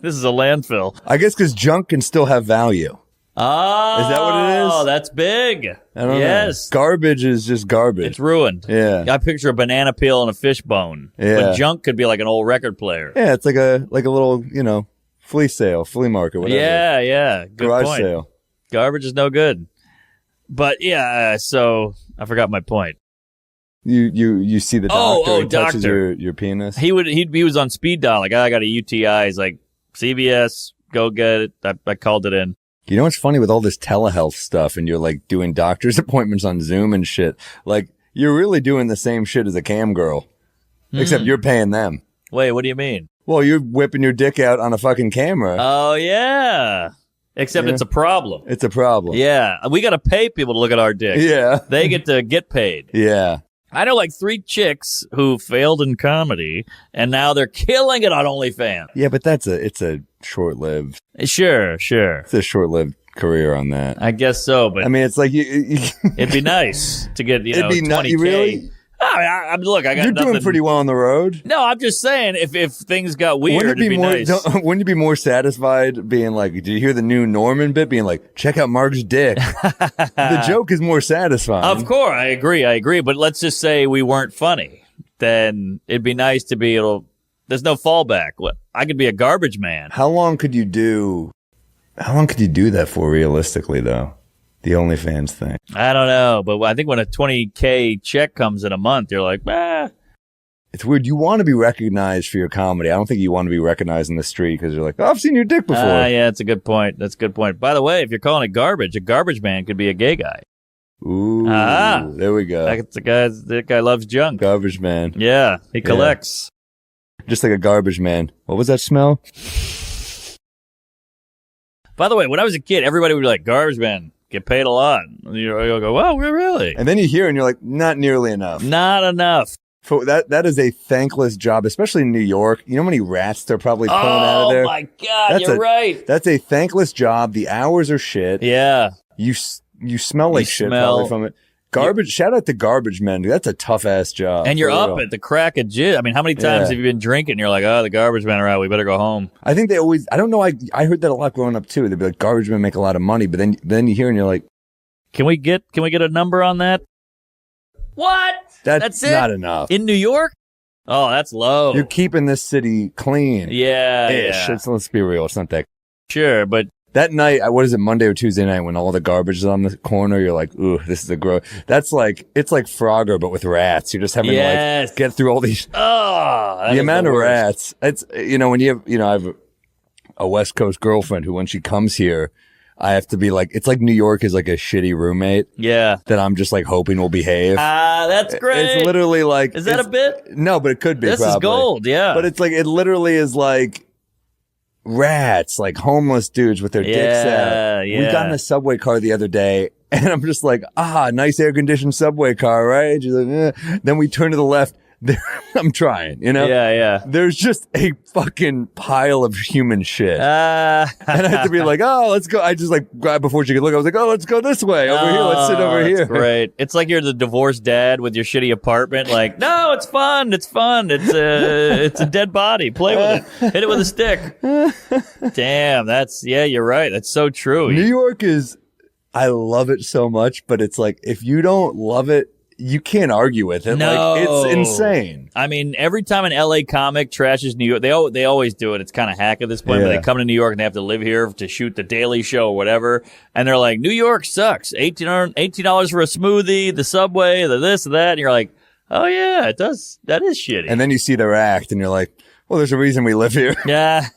This is a landfill. I guess because junk can still have value. Oh, Is that what it is? Oh, that's big. I don't Yes. know. Garbage is just garbage. It's ruined. Yeah. I picture a banana peel and a fish bone. Yeah. But junk could be like an old record player. Yeah, it's like a little, flea sale, flea market, whatever. Yeah. Good Garage point. sale. Garbage is no good. But yeah, so I forgot my point. You see the doctor he touches doctor. your penis. He was on speed dial, like, I got a UTI. He's like, CVS, go get it. I called it in. You know what's funny with all this telehealth stuff and you're like doing doctor's appointments on Zoom and shit? Like you're really doing the same shit as a cam girl. Except you're paying them. Wait, what do you mean? Well, you're whipping your dick out on a fucking camera. Oh, yeah. Except Yeah. it's a problem. It's a problem. Yeah. We got to pay people to look at our dick. Yeah. They get to get paid. Yeah. I know like 3 chicks who failed in comedy, and now they're killing it on OnlyFans. Yeah, but it's a short-lived Sure. it's a short-lived career on that. I guess so, but I mean, it's like you it'd be nice to get, It'd be 20K. you really? Look, I got You're nothing. doing pretty well on the road. No, I'm just saying, if things got weird, it'd be nice. Wouldn't you be more satisfied being like, did you hear the new Norman bit being like, check out Mark's dick? The joke is more satisfying. Of course, I agree. But let's just say we weren't funny. Then it'd be nice to be able. There's no fallback. I could be a garbage man. How long could you do that for realistically, though? The OnlyFans thing. I don't know, but I think when a 20K check comes in a month, you're like, It's weird. You want to be recognized for your comedy. I don't think you want to be recognized in the street because you're like, oh, I've seen your dick before. Yeah, that's a good point. By the way, if you're calling it garbage, a garbage man could be a gay guy. Ooh, there we go. That guy loves junk. Garbage man. Yeah, he collects. Just like a garbage man. What was that smell? By the way, when I was a kid, everybody would be like, garbage man, get paid a lot. And you'll go, wow, really? And then you hear and you're like, not nearly enough. Not enough. For that is a thankless job, especially in New York. You know how many rats they're probably pulling out of there? Oh, my God, you're right. That's a thankless job. The hours are shit. Yeah. You smell like shit probably from it. Garbage. Shout out to garbage men. That's a tough ass job. And you're for up real. at the crack of jizz. I mean, how many times have you been drinking? You're like, oh, the garbage men are out. We better go home. I think they always. I don't know. I heard that a lot growing up too. They'd be like, garbage men make a lot of money, but then you hear and you're like, Can we get a number on that? What? That's it? not enough. In New York? Oh, that's low. You're keeping this city clean. Yeah. Ish. Let's be real. It's not that. Sure, but That night, what is it, Monday or Tuesday night, when all the garbage is on the corner, you're like, ooh, this is a gross. That's like, it's like Frogger, but with rats. You're just having to like get through all these. Oh, the amount of rats. It's, when you have, I have a West Coast girlfriend who, when she comes here, I have to be like, it's like New York is like a shitty roommate. Yeah. That I'm just like hoping will behave. That's great. It's literally like. Is that a bit? No, but it could be. This probably. is gold, yeah. But it's like, it literally is like. Rats, like homeless dudes with their dicks out. Yeah. We got in a subway car the other day, and I'm just like, nice air conditioned subway car, right? She's like, eh. Then we turn to the left. I'm trying, you know? Yeah. There's just a fucking pile of human shit. And I had to be like, oh, let's go. I just like grabbed before she could look. I was like, oh, let's go this way. Over here. Let's sit over here. Great. It's like you're the divorced dad with your shitty apartment. Like, no, it's fun. It's fun. It's a dead body. Play with it. Hit it with a stick. Damn. You're right. That's so true. New York I love it so much, but it's like, if you don't love it, you can't argue with it. No. Like, it's insane. I mean, every time an LA comic trashes New York, they always do it. It's kind of hack at this point, but they come to New York and they have to live here to shoot the Daily Show or whatever. And they're like, New York sucks. $18 for a smoothie, the subway, the this, and that. And you're like, oh yeah, it does. That is shitty. And then you see their act and you're like, well, there's a reason we live here. Yeah,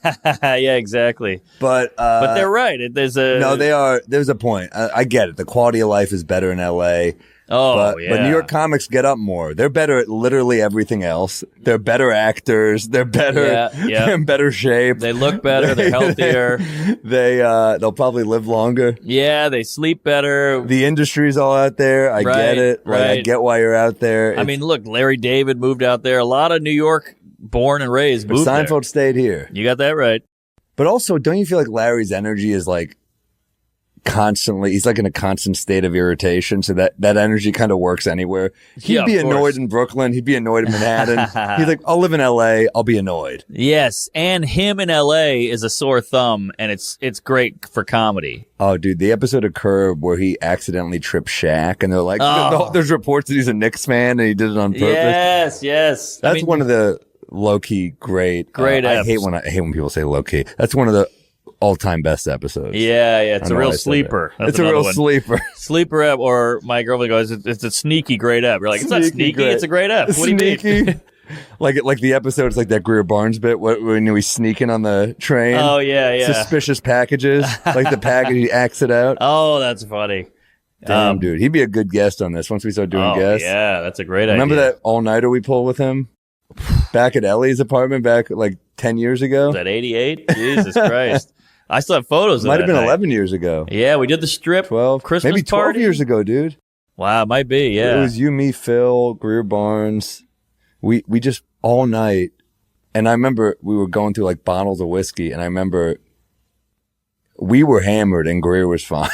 exactly. But they're right. There's a point. I get it. The quality of life is better in LA. But New York comics get up more. They're better at literally everything else. They're better actors. They're better. They're in better shape. They look better. They're healthier. They'll probably live longer. Yeah, they sleep better. The industry's all out there. I get it. Like, I get why you're out there. I mean, look, Larry David moved out there. A lot of New York born and raised moved Seinfeld there. Stayed here. You got that right. But also, don't you feel like Larry's energy is like constantly, he's like in a constant state of irritation, so that energy kind of works anywhere. He'd be annoyed in Brooklyn, he'd be annoyed in Manhattan. He's like, I'll live in LA, I'll be annoyed. Yes, and him in LA is a sore thumb, and it's great for comedy. Oh, dude, the episode of Curb where he accidentally tripped Shaq, and they're like, there's reports that he's a Knicks fan and he did it on purpose. Yes. That's one of the low-key great. I hate when people say low-key. That's one of the all-time best episodes. Yeah, it's a real sleeper. It's a real sleeper. Sleeper app, or my girlfriend goes, it's a sneaky great app. You're like, it's not sneaky, it's a great app. What do you mean? like the episode's like that Greer Barnes bit when he's sneaking on the train. Oh, yeah. Suspicious packages. Like the package, he acts it out. Oh, that's funny. Damn, dude. He'd be a good guest on this once we start doing guests. Yeah, that's a great idea. Remember that all-nighter we pulled with him? Back at Ellie's apartment back like 10 years ago? Was that 88? Jesus Christ. I still have photos of that. Might have been 11 years ago. Yeah, we did the strip 12 Christmas maybe 12 party. years ago, dude. Wow, it might be, yeah. It was you, me, Phil, Greer Barnes. We just all night. And I remember we were going through like bottles of whiskey, and I remember we were hammered and Greer was fine.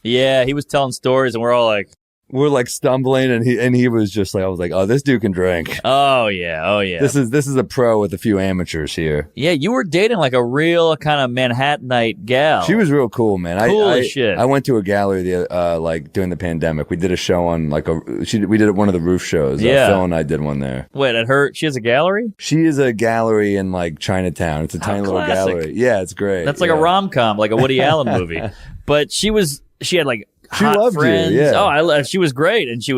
Yeah, he was telling stories and we're all like, we're like stumbling, and he was just like, I was like, oh, this dude can drink. Oh yeah. This is a pro with a few amateurs here. Yeah, you were dating like a real kind of Manhattanite gal. She was real cool, man. Cool as shit. I went to a gallery like during the pandemic. We did a show on we did one of the roof shows. Yeah, Phil and I did one there. Wait, she has a gallery? She is a gallery in like Chinatown. It's a tiny little gallery. Yeah, it's great. That's like a rom-com, like a Woody Allen movie. But she had like hot loved friends. You, yeah. Oh, she was great, and she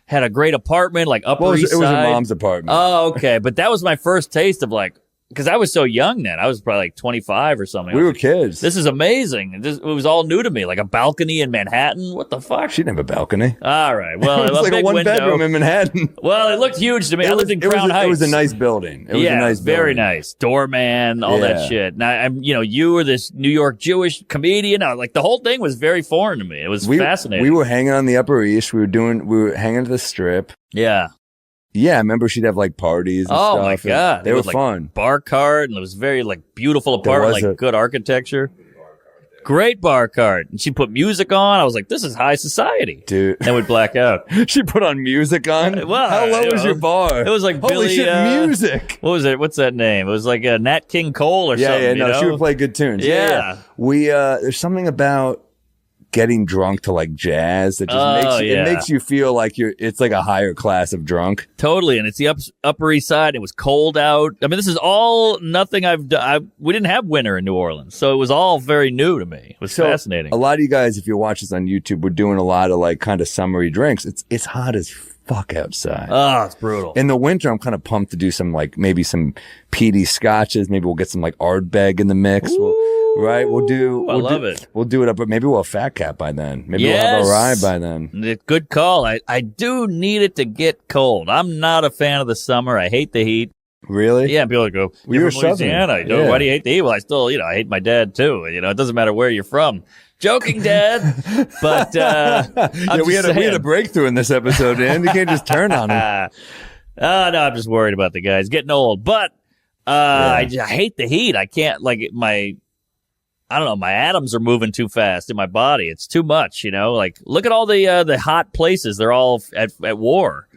had a great apartment, like Upper East Side. It was her mom's apartment. Oh, okay. But that was my first taste of like, because I was so young then. I was probably like 25 or something. We were kids. This is amazing. It was all new to me. Like a balcony in Manhattan. What the fuck? She didn't have a balcony. All right. Well, it was like a one-bedroom in Manhattan. Well, it looked huge to me. I lived in Crown Heights. It was a nice building. It was a nice building. Very nice. Doorman, all that shit. Now, you were this New York Jewish comedian. Like the whole thing was very foreign to me. It was fascinating. We were hanging on the Upper East. We were hanging at the Strip. Yeah. Yeah, I remember she'd have like parties and stuff. Oh my God. They were fun. Like, bar cart, and it was very like beautiful apartment, like good architecture. Great bar cart. And she put music on. I was like, this is high society. Dude. And we'd black out. She put on music on? Well, how low was your bar? It was like Holy Billy, shit, music. What was it? What's that name? It was like Nat King Cole or something. Yeah, no, she would play good tunes. Yeah. We, there's something about getting drunk to like jazz that just makes you feel like it's like a higher class of drunk. Totally. And it's the Upper East Side. It was cold out. I mean, this is all nothing I've done. We didn't have winter in New Orleans, so it was all very new to me. It was fascinating. A lot of you guys, if you watch this on YouTube, we're doing a lot of like kind of summery drinks. It's hot as fuck outside. Oh, it's brutal. In the winter, I'm kind of pumped to do some like maybe some peaty scotches. Maybe we'll get some like Ardbeg in the mix. We'll do it. We'll do it up, but maybe we'll have Fat Cat by then. Maybe we'll have a rye by then. Good call. I do need it to get cold. I'm not a fan of the summer. I hate the heat. Really? Yeah, people go, you're from Louisiana. Why do you hate the heat? Well, I still, I hate my dad too. It doesn't matter where you're from. Joking, Dad. But we had a breakthrough in this episode, man. You can't just turn on him. Oh, no, I'm just worried about the guys getting old. But I hate the heat. I can't, like, I don't know, my atoms are moving too fast in my body. It's too much, you know? Like, look at all the hot places. They're all at war.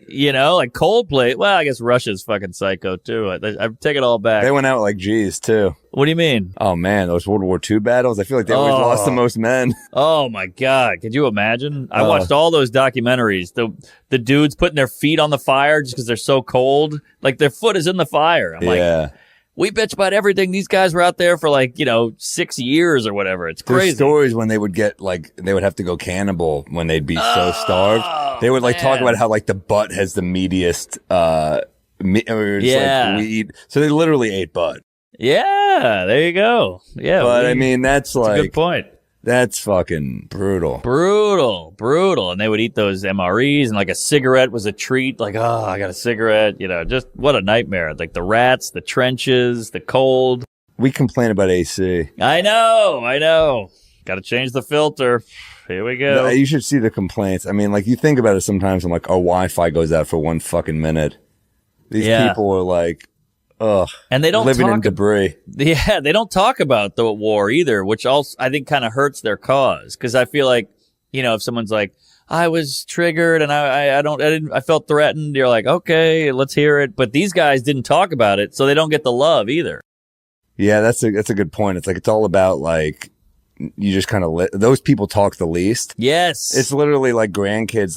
You know, like Coldplay. Well, I guess Russia's fucking psycho, too. I take it all back. They went out like G's, too. What do you mean? Oh, man, those World War II battles. I feel like they always lost the most men. Oh, my God. Could you imagine? I watched all those documentaries. The dudes putting their feet on the fire just because they're so cold. Like, their foot is in the fire. I'm like, we bitch about everything. These guys were out there for 6 years or whatever. It's crazy. There's stories when they would get they would have to go cannibal when they'd be so starved. They would talk about how the butt has the meatiest, weed. So they literally ate butt. Yeah, there you go. Yeah. But I mean, that's a good point. That's fucking brutal. Brutal. And they would eat those MREs, and a cigarette was a treat. I got a cigarette. You know, just what a nightmare. Like the rats, the trenches, the cold. We complain about AC. I know. Got to change the filter. Here we go. No, you should see the complaints. I mean, you think about it sometimes. I'm like, our Wi-Fi goes out for 1 fucking minute. These people are like, ugh. And they don't living in debris. Yeah, they don't talk about the war either, which also I think kind of hurts their cause. Because I feel like, if someone's like, I was triggered and I felt threatened. You're like, okay, let's hear it. But these guys didn't talk about it, so they don't get the love either. Yeah, that's a good point. It's all about you just kind of those people talk the least. Yes. It's literally like grandkids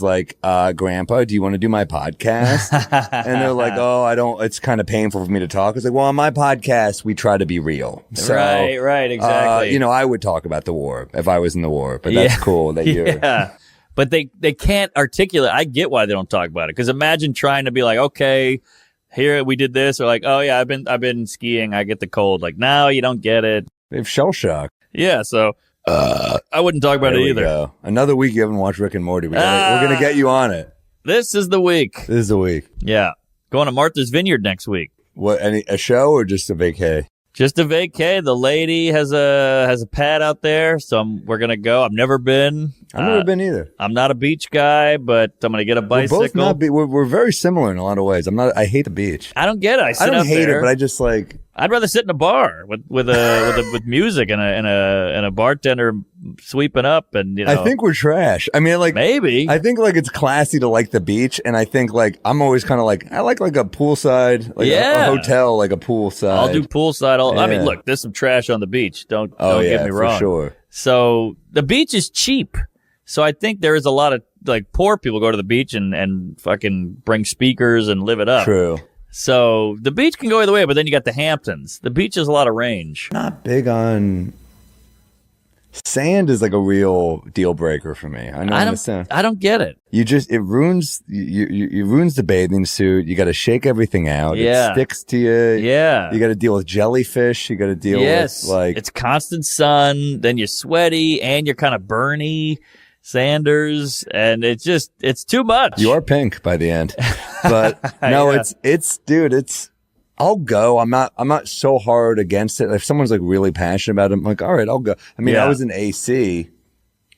Grandpa, do you want to do my podcast? And they're like, oh, I don't, it's kind of painful for me to talk. It's like, well, on my podcast, we try to be real. So, right, exactly. I would talk about the war if I was in the war, but that's cool that you're. Yeah. But they can't articulate. I get why they don't talk about it. Because imagine trying to be like, okay, here we did this. Or like, oh yeah, I've been skiing. I get the cold. Like, no, you don't get it. They have shell shock. Yeah, so I wouldn't talk about it either. Go. Another week you haven't watched Rick and Morty. We're going to get you on it. This is the week. This is the week. Yeah. Going to Martha's Vineyard next week. What? A show or just a vacay? Just a vacay. The lady has a pad out there, so we're going to go. I've never been. I've never been either. I'm not a beach guy, but I'm going to get a bicycle. We're very similar in a lot of ways. I hate the beach. I don't get it. I don't hate it, but I just I'd rather sit in a bar with music and a bartender sweeping up and I think we're trash. I mean, maybe I think it's classy to like the beach, and I think I'm always kind of I like a poolside, a hotel, a poolside. I'll do poolside. I mean, look, there's some trash on the beach. Don't get me wrong. For sure. So the beach is cheap. So I think there is a lot of poor people go to the beach and fucking bring speakers and live it up. True. So the beach can go either way, but then you got the Hamptons. The beach has a lot of range. Not big on sand is a real deal breaker for me. I don't get it. It ruins you ruins the bathing suit. You got to shake everything out. Yeah. It sticks to you. Yeah. You got to deal with jellyfish. You got to deal with it's constant sun. Then you're sweaty and you're kind of burny. Sanders, and it's too much. You are pink by the end, but no, I'll go. I'm not so hard against it. If someone's really passionate about it, I'm like, all right, I'll go. I mean, I was in AC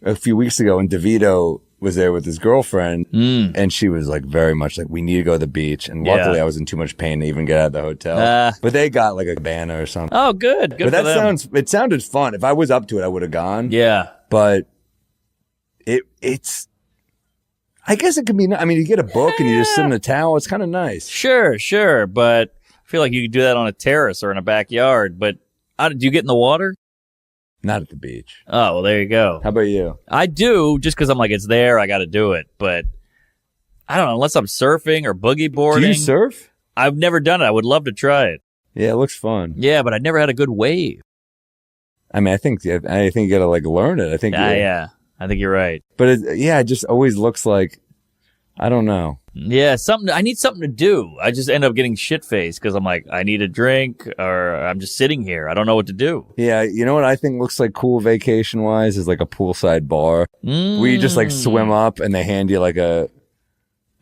a few weeks ago, and DeVito was there with his girlfriend, and she was very much we need to go to the beach. And luckily, I was in too much pain to even get out of the hotel. But they got a cabana or something. Oh, good. But it sounded fun. If I was up to it, I would have gone. Yeah, but. It's I guess it could be. I mean, you get a book and you just sit in a towel. It's kind of nice. Sure. But I feel like you could do that on a terrace or in a backyard. But do you get in the water? Not at the beach. Oh, well, there you go. How about you? I do, just because I'm it's there. I got to do it. But I don't know, unless I'm surfing or boogie boarding. Do you surf? I've never done it. I would love to try it. Yeah, it looks fun. Yeah, but I never had a good wave. I mean, I think you got to learn it. I think. Yeah. I think you're right. But it just always looks I don't know. Yeah, I need something to do. I just end up getting shit-faced because I'm I need a drink or I'm just sitting here. I don't know what to do. Yeah, you know what I think looks cool vacation-wise is a poolside bar where you just swim up and they hand you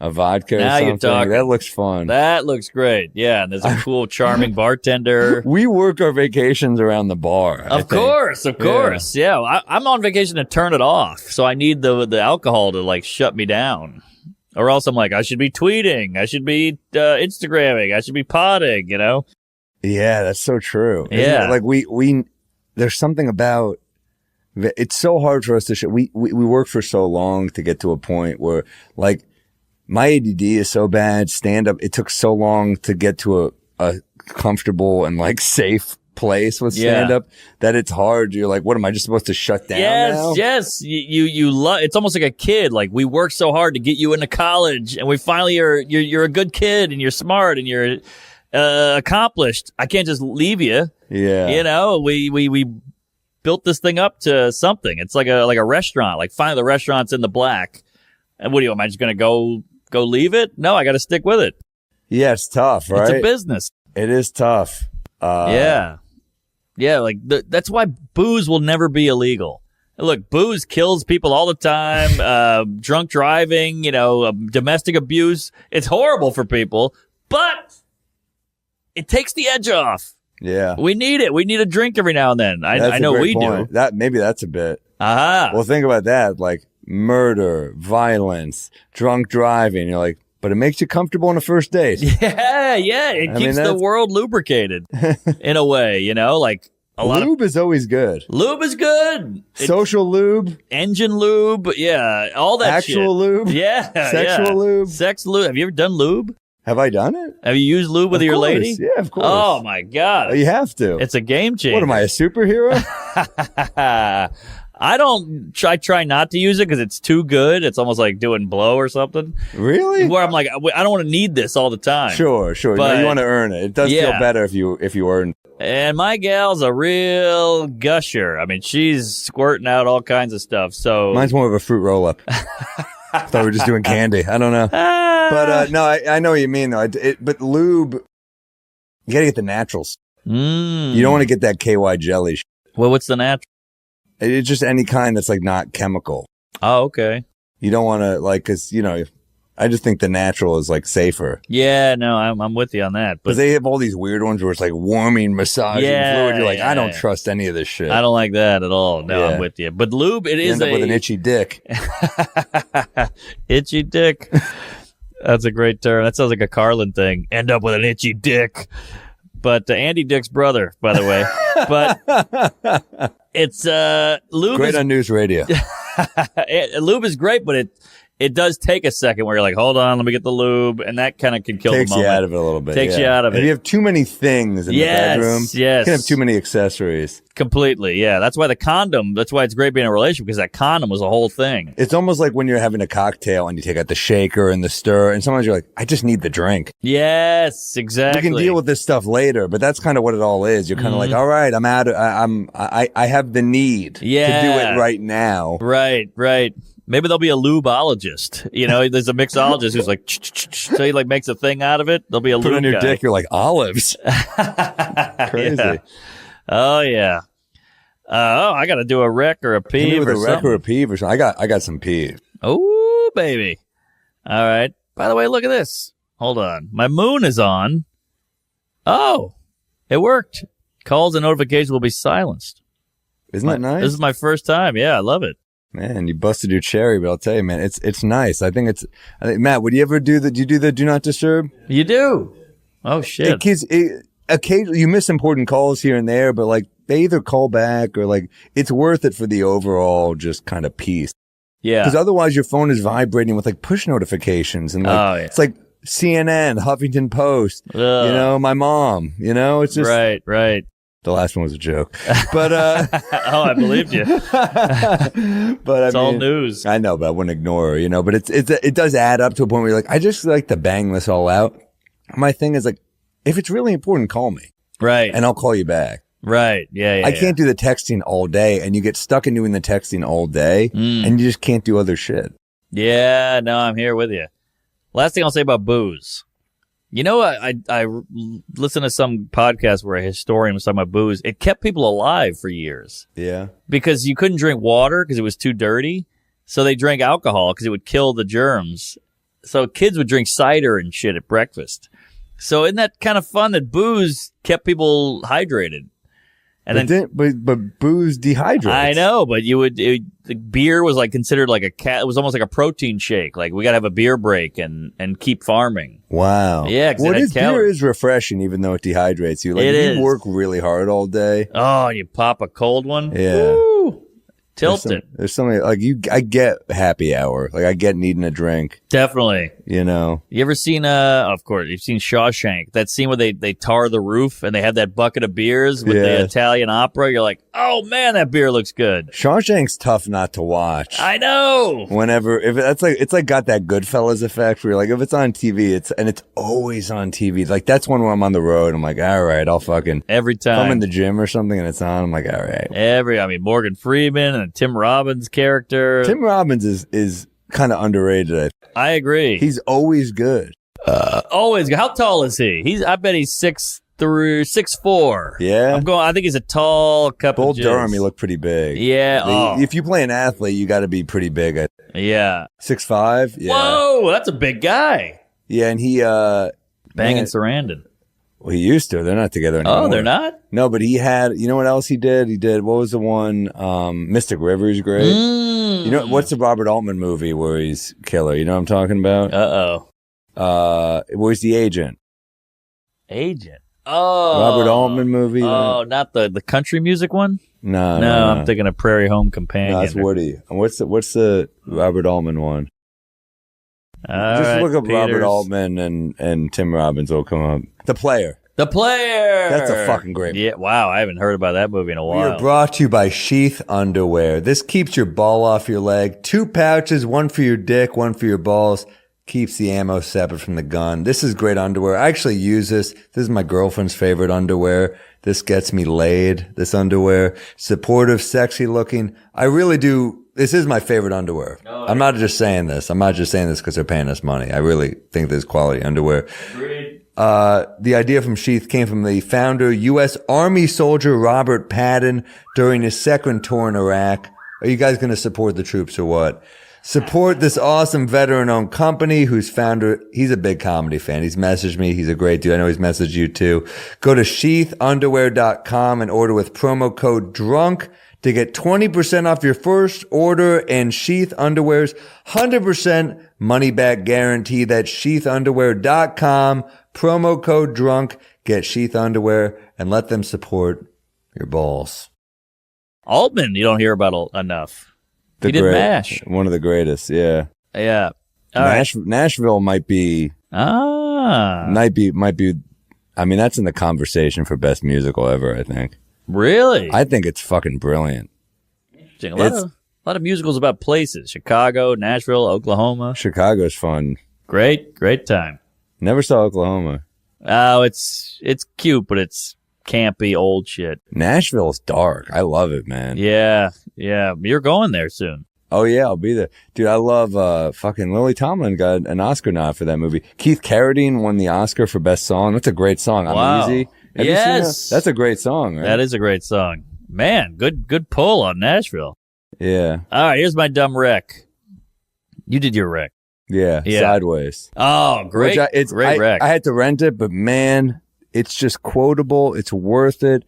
a vodka now or something. You're talking. That looks fun. That looks great. Yeah, and there's a cool, charming bartender. We work our vacations around the bar. Of course. Yeah, I'm on vacation to turn it off, so I need the alcohol to shut me down. Or else I'm like, I should be tweeting. I should be Instagramming. I should be podding, you know? Yeah, that's so true. Yeah. Like we there's something about, it's so hard for us to we work for so long to get to a point where, like, my ADD is so bad, stand up, it took so long to get to a comfortable and like safe place with stand up that it's hard. You're like, what am I just supposed to shut down now? Yes. You love, it's almost like a kid. Like, we worked so hard to get you into college, and we finally you're a good kid, and you're smart, and you're accomplished. I can't just leave you. Yeah. You know, we built this thing up to something. It's like a restaurant. Like, finally the restaurant's in the black. And what do you, am I just going to go leave it? No, I got to stick with it. Yeah, it's tough, right? It's a business. It is tough. Yeah, like that's why booze will never be illegal. Look, booze kills people all the time. Drunk driving, you know, domestic abuse. It's horrible for people, but it takes the edge off. Yeah. We need it. We need a drink every now and then. I know we do. Maybe that's a bit. Aha. Well, think about that. Like, murder, violence, drunk driving. You're like, but it makes you comfortable on a first date. Yeah. It keeps the world lubricated in a way, you know, like lube is always good. Lube is good. Social lube. Engine lube. Yeah. All that shit. Actual lube. Yeah. Sexual lube. Sex lube. Have you ever done lube? Have I done it? Have you used lube with your lady? Yeah, of course. Oh, my God. You have to. It's a game changer. What am I, a superhero? I try not to use it because it's too good. It's almost like doing blow or something. Really? Where I'm like, I don't want to need this all the time. Sure. But, no, you want to earn it. It does feel better if you earn. And my gal's a real gusher. I mean, she's squirting out all kinds of stuff. So mine's more of a fruit roll up. I thought we were just doing candy. I don't know. But no, I know what you mean though. But lube, you gotta get the naturals. You don't want to get that KY jelly. Well, what's the natural? It's just any kind that's like not chemical. Oh, okay. You don't want to like, cause you know, I just think the natural is like safer. Yeah, no, I'm with you on that. But they have all these weird ones where it's like warming, massaging fluid. You're like, I don't trust any of this shit. I don't like that at all. No, I'm with you. But lube, it is end up with an itchy dick. Itchy dick. That's a great term. That sounds like a Carlin thing. End up with an itchy dick. But Andy Dick's brother, by the way. But it's lube. Great on news radio. Lube is great, but it does take a second where you're like, hold on, let me get the lube, and that kind of can kill the moment. Takes you out of it a little bit. Takes you out of it. If you have too many things in the bedroom, you can have too many accessories. Completely, yeah. That's why that's why it's great being in a relationship, because that condom was a whole thing. It's almost like when you're having a cocktail and you take out the shaker and the stir, and sometimes you're like, I just need the drink. Yes, exactly. You can deal with this stuff later, but that's kind of what it all is. You're kind of like, all right, I'm out. I have the need to do it right now. Right. Maybe there'll be a lubeologist. You know, there's a mixologist who's like, so he like makes a thing out of it. There'll be a lube Put on your guy. dick, you're like, olives. Crazy. Yeah. Oh, yeah. I got to do a rec or a peeve or something. Or a peeve or something. I got some peeve. Oh, baby. All right. By the way, look at this. Hold on. My moon is on. Oh, it worked. Calls and notifications will be silenced. Isn't that nice? This is my first time. Yeah, I love it. Man, you busted your cherry, but I'll tell you, man, it's nice. I think Matt, would you ever do the do not disturb? You do. Oh shit. Occasionally you miss important calls here and there, but like they either call back or like it's worth it for the overall just kind of peace. Yeah. Because otherwise your phone is vibrating with like push notifications and like it's like CNN, Huffington Post, you know, my mom, you know, it's just right. The last one was a joke, but I believed you. But it's all news. I know, but I wouldn't ignore her, you know. But it does add up to a point where you're like, I just like to bang this all out. My thing is like, if it's really important, call me, right, and I'll call you back. Right. Yeah. I can't do the texting all day, and you get stuck in doing the texting all day, and you just can't do other shit. Yeah. No, I'm here with you. Last thing I'll say about booze. You know, I listened to some podcast where a historian was talking about booze. It kept people alive for years. Yeah. Because you couldn't drink water because it was too dirty. So they drank alcohol because it would kill the germs. So kids would drink cider and shit at breakfast. So isn't that kind of fun that booze kept people hydrated? And but booze dehydrates. I know, but the beer was like considered like it was almost like a protein shake. Like we got to have a beer break and keep farming. Wow. Yeah, beer is refreshing, even though it dehydrates you. Like if you work really hard all day. Oh, you pop a cold one. Yeah. Woo. Tilted. There's something like I get happy hour. Like I get needing a drink. Definitely. You know. You ever seen of course, you've seen Shawshank. That scene where they tar the roof and they have that bucket of beers with the Italian opera. You're like, oh man, that beer looks good. Shawshank's tough not to watch. I know. It's like got that Goodfellas effect where you're like, if it's on TV, it's always on TV. Like that's one where I'm on the road. I'm like, all right, I'll fucking every time. If I'm in the gym or something and it's on, I'm like, all right. Morgan Freeman and Tim Robbins' character. Tim Robbins is kind of underrated. I agree. He's always good. Always good. How tall is he? I bet he's 6'4". Yeah. I think he's a tall cup of Bull jizz. Durham, he looked pretty big. Yeah. If you play an athlete, you got to be pretty big. Yeah. 6'5". Yeah. Whoa, that's a big guy. Yeah, and he banging Sarandon. Well, he used to. They're not together anymore. Oh, they're not? No, but he had, you know what else he did? What was the one? Mystic River is great. You know, what's the Robert Altman movie where he's killer? You know what I'm talking about? Where he's the agent. Agent? Oh. Robert Altman movie. Oh, not the country music one? No, I'm thinking of Prairie Home Companion. No, that's Woody. What's the Robert Altman one? Just look up Robert Altman and Tim Robbins will come up. The Player. The Player. That's a fucking great movie. Yeah, wow, I haven't heard about that movie in a while. We are brought to you by Sheath Underwear. This keeps your ball off your leg. 2 pouches, one for your dick, one for your balls. Keeps the ammo separate from the gun. This is great underwear. I actually use this. This is my girlfriend's favorite underwear. This gets me laid, this underwear. Supportive, sexy looking. I really do. This is my favorite underwear. Oh, I'm not just saying this. I'm not just saying this because they're paying us money. I really think this is quality underwear. Agreed. The idea from Sheath came from the founder, U.S. Army soldier Robert Patton during his second tour in Iraq. Are you guys going to support the troops or what? Support this awesome veteran-owned company whose founder, he's a big comedy fan. He's messaged me. He's a great dude. I know he's messaged you too. Go to sheathunderwear.com and order with promo code DRUNK to get 20% off your first order and Sheath Underwear's 100% money-back guarantee. That's sheathunderwear.com, promo code DRUNK. Get Sheath Underwear and let them support your balls. Altman, you don't hear about enough. He did MASH. One of the greatest, yeah. Yeah. Nashville might be. Might be. I mean, that's in the conversation for best musical ever, I think. Really? I think it's fucking brilliant. Interesting. A lot of musicals about places. Chicago, Nashville, Oklahoma. Chicago's fun. Great time. Never saw Oklahoma. Oh, it's cute, but it's campy old shit. Nashville's dark. I love it, man. Yeah. You're going there soon. Oh yeah, I'll be there, dude. I love fucking Lily Tomlin got an Oscar nod for that movie. Keith Carradine won the Oscar for best song. That's a great song. Wow. I'm Easy. Have you seen that? That's a great song, right? That is a great song. Man, good pull on Nashville. Yeah. All right, here's my dumb rec. You did your rec. Yeah. Sideways. Oh, great. Great rec. I had to rent it, but man, it's just quotable. It's worth it.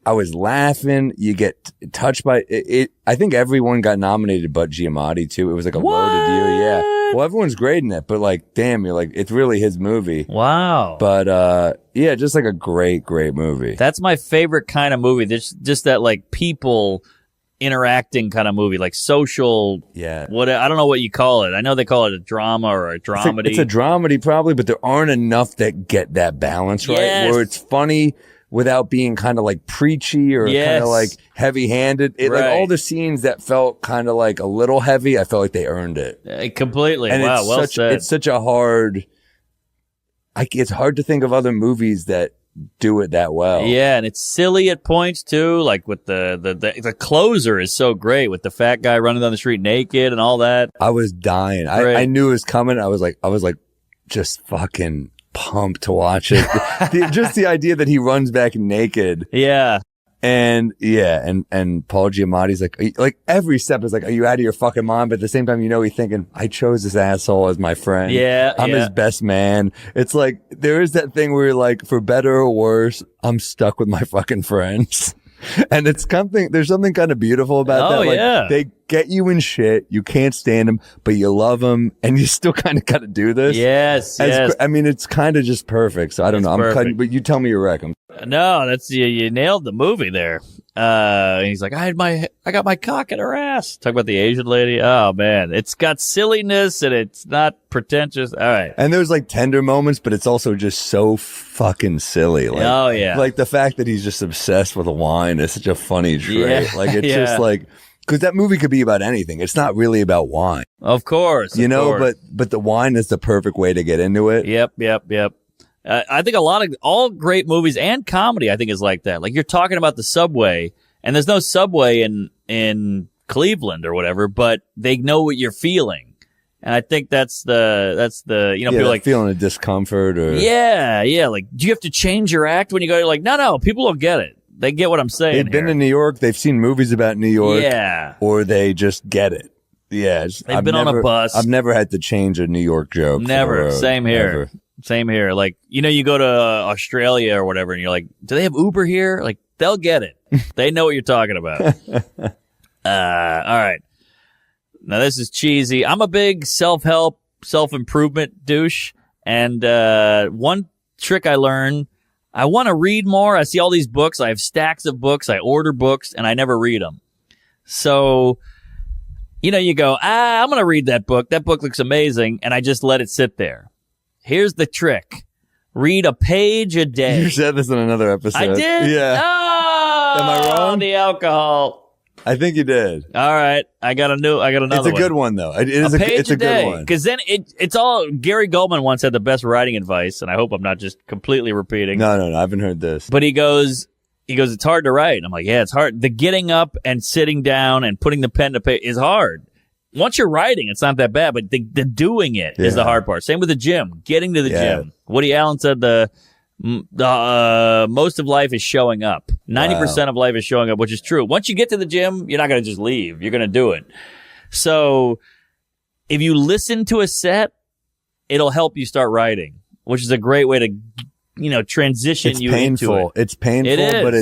I was laughing. You get touched by it. I think everyone got nominated but Giamatti too. It was like a loaded year. Yeah. Well, everyone's great in it, but like, damn, you're like, it's really his movie. Wow. But yeah, just like a great movie. That's my favorite kind of movie. There's just that like people interacting kind of movie, like social. Yeah. What I don't know what you call it. I know they call it a drama or a dramedy. It's a dramedy probably, but there aren't enough that get that balance right, where it's funny without being kind of like preachy or kind of like heavy-handed. Like all the scenes that felt kind of like a little heavy, I felt like they earned it. Completely. And wow, well said. It's such a hard. It's hard to think of other movies that do it that well. Yeah, and it's silly at points too. Like with the closer is so great with the fat guy running down the street naked and all that. I was dying. I knew it was coming. I was like, just fucking pumped to watch it. Just the idea that he runs back naked. Yeah. And Paul Giamatti's like every step is like, are you out of your fucking mind? But at the same time, he's thinking, I chose this asshole as my friend. Yeah. I'm his best man. It's like, there is that thing where you're like, for better or worse, I'm stuck with my fucking friends. And there's something kind of beautiful about that. Like, they get you in shit. You can't stand them, but you love them, and you still kind of got to do this. Yes. I mean, it's kind of just perfect. So I don't know. I'm cutting, but you tell me your rec. No, that's you nailed the movie there. He's like, I got my cock in her ass. Talk about the Asian lady. Oh man, it's got silliness and it's not pretentious. All right. And there's like tender moments, but it's also just so fucking silly. Like, oh yeah. Like the fact that he's just obsessed with wine is such a funny trait. Yeah. Like it's just like, because that movie could be about anything. It's not really about wine. Of course. But the wine is the perfect way to get into it. Yep. I think all great movies and comedy, I think, is like that. Like you're talking about the subway, and there's no subway in Cleveland or whatever, but they know what you're feeling, and I think that's the people like feeling a discomfort or like, do you have to change your act when you go? You're like, no, people don't get it. They get what I'm saying. They've been in New York. They've seen movies about New York. Yeah, or they just get it. Yeah, they've been on a bus. I've never had to change a New York joke. Never. Same here. Ever. Same here. Like, you go to Australia or whatever, and you're like, do they have Uber here? Like, they'll get it. They know what you're talking about. All right. Now, this is cheesy. I'm a big self-help, self-improvement douche. And one trick I learned, I want to read more. I see all these books. I have stacks of books. I order books, and I never read them. So, you go, I'm going to read that book. That book looks amazing. And I just let it sit there. Here's the trick. Read a page a day. You said this in another episode. I did? Yeah. Oh, am I wrong? The alcohol. I think you did. All right. I got another one. It's a good one, though. It's a good one. Because then it's all, Gary Goldman once had the best writing advice, and I hope I'm not just completely repeating. No, I haven't heard this. But he goes, it's hard to write. I'm like, yeah, it's hard. The getting up and sitting down and putting the pen to paper is hard. Once you're writing, it's not that bad, but the doing it is the hard part. Same with the gym, getting to the gym. Woody Allen said the most of life is showing up. 90% of life is showing up, which is true. Once you get to the gym, you're not going to just leave. You're going to do it. So if you listen to a set, it'll help you start writing, which is a great way to, transition into it. It's painful, but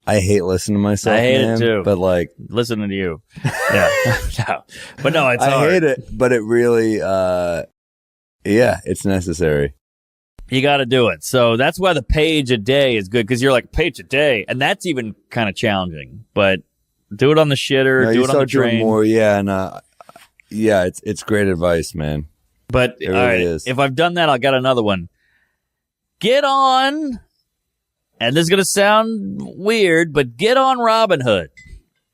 I hate listening to myself. I hate it too. But like listening to you. Yeah. No. But no, it's hard. I hate it, but it really it's necessary. You got to do it. So that's why the page a day is good, because you're like, page a day, and that's even kind of challenging. But do it on the shitter, do it on the train. Doing more, it's great advice, man. But it really is. If I've done that, I got another one. Get on. And this is going to sound weird, but get on Robinhood.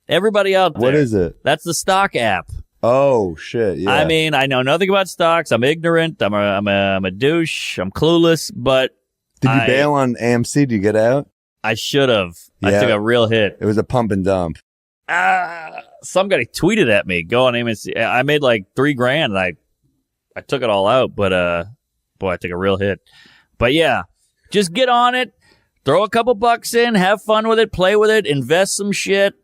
Everybody out there. What is it? That's the stock app. Oh, shit. Yeah. I mean, I know nothing about stocks. I'm ignorant. I'm a douche. I'm clueless, but did you bail on AMC? Did you get out? I should have. Yeah. I took a real hit. It was a pump and dump. Some guy tweeted at me, go on AMC. I made like $3,000 and I took it all out, but boy, I took a real hit. But yeah, just get on it. Throw a couple bucks in, have fun with it, play with it, invest some shit,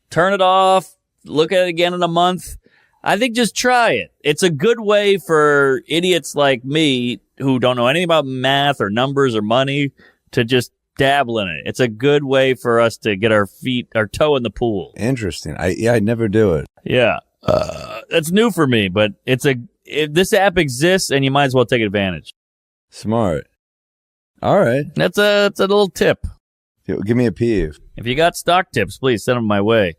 turn it off, look at it again in a month. I think just try it. It's a good way for idiots like me who don't know anything about math or numbers or money to just dabble in it. It's a good way for us to get our toe in the pool. Interesting. I'd never do it. Yeah. That's new for me, but this app exists and you might as well take advantage. Smart. All right. That's a little tip. Give me a peeve. If you got stock tips, please send them my way.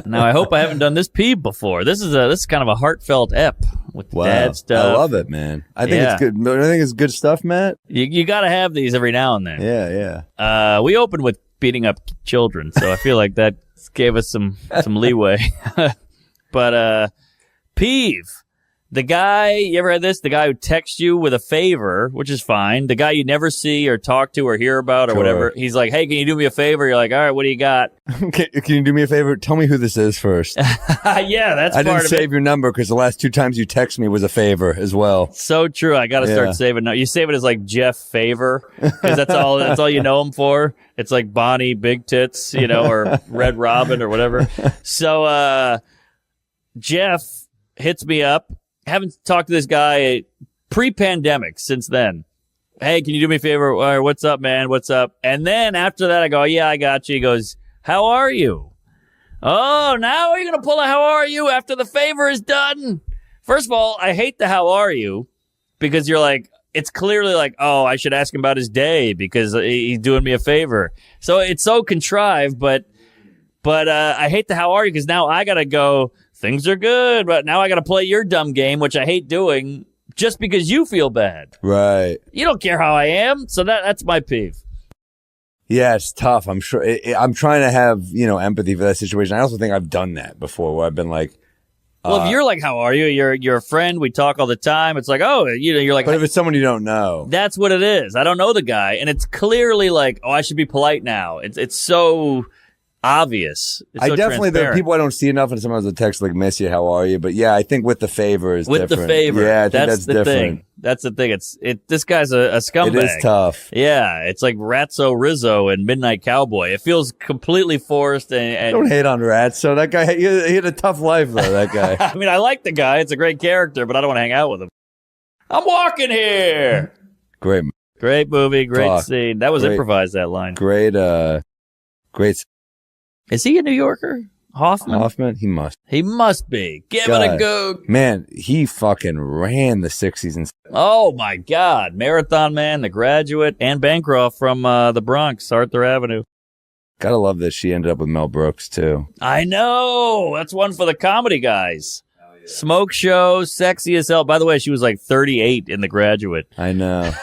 Now, I hope I haven't done this peeve before. This is kind of a heartfelt ep with dad stuff. I love it, man. I think it's good. I think it's good stuff, Matt. You got to have these every now and then. Yeah. We opened with beating up children, so I feel like that gave us some leeway. But peeve. The guy, you ever had this? The guy who texts you with a favor, which is fine. The guy you never see or talk to or hear about or whatever. He's like, hey, can you do me a favor? You're like, all right, what do you got? Can you do me a favor? Tell me who this is first. Yeah, that's I part didn't of save your number because the last 2 times you text me was a favor as well. So true. I got to start saving. No, you save it as like Jeff Favor because that's all you know him for. It's like Bonnie Big Tits, or Red Robin or whatever. So Jeff hits me up. Haven't talked to this guy pre-pandemic since then. Hey, can you do me a favor? All right, what's up, man? What's up? And then after that, I go, yeah, I got you. He goes, how are you? Oh, now you're going to pull a how are you after the favor is done? First of all, I hate the how are you because you're like, it's clearly like, oh, I should ask him about his day because he's doing me a favor. So it's so contrived, but I hate the how are you because now I got to go, things are good, but now I got to play your dumb game, which I hate doing just because you feel bad. Right. You don't care how I am, so that's my peeve. Yeah, it's tough. I'm sure. I'm trying to have, empathy for that situation. I also think I've done that before where I've been like, well, if you're like, how are you? You're a friend. We talk all the time. It's like, oh, you're like. But if it's someone you don't know. That's what it is. I don't know the guy. And it's clearly like, oh, I should be polite now. It's so obvious. It's so there are people I don't see enough, and sometimes I'll text like, miss you, how are you? But yeah, I think with the favor is different. With the favor. Yeah, I think that's the different. Thing. That's the thing. This guy's a scumbag. It is tough. Yeah, it's like Ratso Rizzo and Midnight Cowboy. It feels completely forced. And don't hate on Ratso. That guy, he had a tough life though. That guy. I mean, I like the guy. It's a great character, but I don't want to hang out with him. I'm walking here. Great movie. Great scene. That was improvised. That line. Great. Is he a New Yorker? Hoffman? He must. He must be. Give it a go. Man, he fucking ran the 60s and 70s. Oh, my God. Marathon Man, The Graduate, and Bancroft from the Bronx, Arthur Avenue. Gotta love that she ended up with Mel Brooks, too. I know. That's one for the comedy guys. Yeah. Smoke show, sexy as hell. By the way, she was like 38 in The Graduate. I know.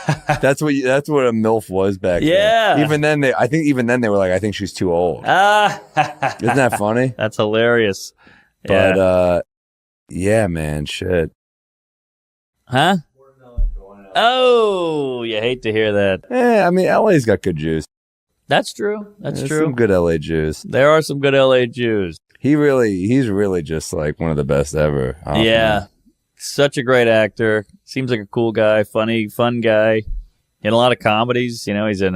That's what a MILF was back then. Yeah. Even then they were like, I think she's too old. Isn't that funny? That's hilarious. But yeah, man, shit. Huh? Oh, you hate to hear that. I mean, LA's got good juice. That's true. There's true. Some good LA Jews. There are some good LA Jews. He's really just like one of the best ever. Yeah. Such a great actor. Seems like a cool guy, funny, fun guy. In a lot of comedies. He's in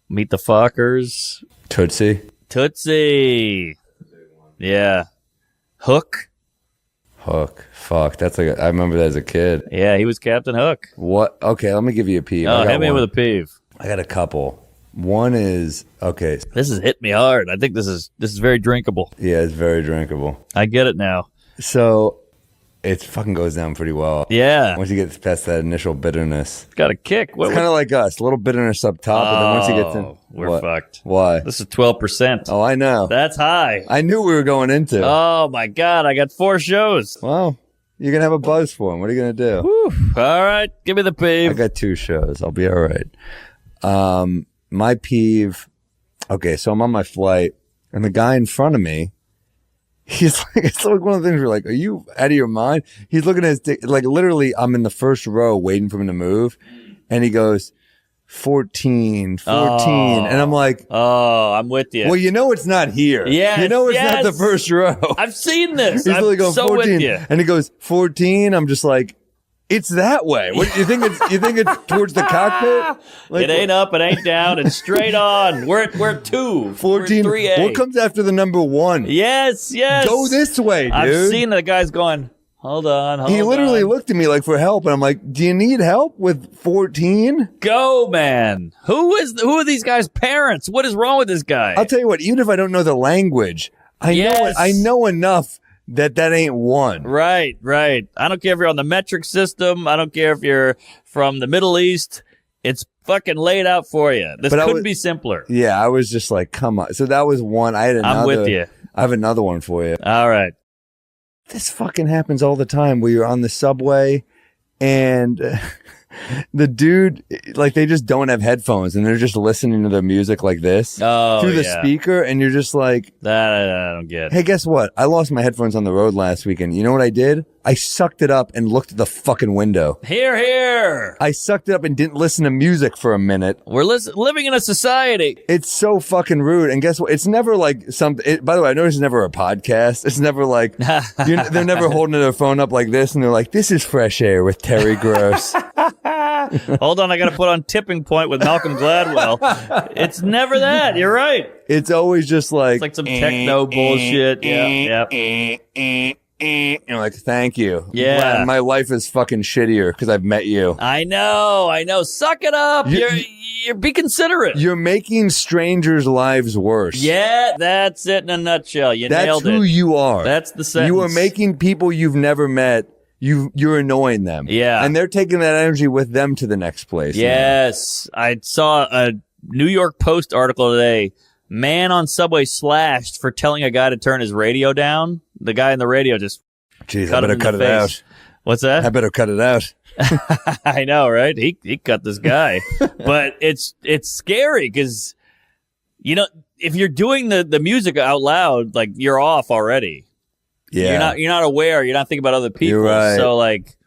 Meet the Fockers. Tootsie. Yeah. Hook. Fuck. That's like I remember that as a kid. Yeah, he was Captain Hook. What? Okay, let me give you a peeve. Oh, hit me with a peeve. I got a couple. One is okay. This has hit me hard. I think this is very drinkable. Yeah, it's very drinkable. I get it now. So it fucking goes down pretty well. Yeah. Once you get past that initial bitterness. It's got a kick. It's kind of like us. A little bitterness up top, but then once you get to... We're fucked. Why? This is 12%. Oh, I know. That's high. I knew we were going into. Oh, my God. I got 4 shows. Well, you're going to have a buzz for them. What are you going to do? Whew. All right. Give me the peeve. I got 2 shows. I'll be all right. My peeve... Okay, so I'm on my flight, and the guy in front of me, he's like, it's like one of the things where you're like, are you out of your mind? He's looking at his, like literally, I'm in the first row waiting for him to move, and he goes, 14. And I'm like, oh, I'm with you. Well, it's not here. Yeah, it's not the first row. I've seen this. He's really going so 14, with you. and he goes 14. I'm just like, it's that way. What you think? You think it's towards the cockpit? Like, it ain't up, it ain't down. It's straight on. We're at 2. 14. We're 3A. What comes after the number 1? Yes. Go this way, dude. I've seen the guys going. Hold on. He literally looked at me like for help, and I'm like, "Do you need help with 14?" Go, man. Who are these guys' parents? What is wrong with this guy? I'll tell you what. Even if I don't know the language, I know enough that ain't 1. Right. I don't care if you're on the metric system. I don't care if you're from the Middle East. It's fucking laid out for you. This couldn't be simpler. Yeah, I was just like, come on. So that was one. I had another. I'm with you. I have another one for you. All right. This fucking happens all the time where you're on the subway and the dude, like, they just don't have headphones and they're just listening to their music like this through the speaker, and you're just like, that I don't get. Hey, guess what? I lost my headphones on the road last weekend. You know what I did? I sucked it up and looked at the fucking window. Hear, hear. I sucked it up and didn't listen to music for a minute. We're living in a society. It's so fucking rude. And guess what? It's never like something. By the way, I noticed it's never a podcast. It's never like, they're never holding their phone up like this and they're like, this is Fresh Air with Terry Gross. Hold on, I got to put on Tipping Point with Malcolm Gladwell. It's never that. You're right. It's always just like... It's like some techno bullshit. Yeah. You're like, thank you. Yeah. Glad my life is fucking shittier because I've met you. I know. Suck it up. You're be considerate. You're making strangers' lives worse. Yeah, that's it in a nutshell. Nailed it. That's who you are. That's the sentence. You are making people you've never met. You're annoying them. Yeah. And they're taking that energy with them to the next place. Yes. Now. I saw a New York Post article today. Man on subway slashed for telling a guy to turn his radio down. The guy in the radio just Jeez, I better cut it out. What's that? I better cut it out. I know, right? He cut this guy. But it's scary because, if you're doing the music out loud, like, you're off already. Yeah. You're not aware. You're not thinking about other people. You're right. So, like,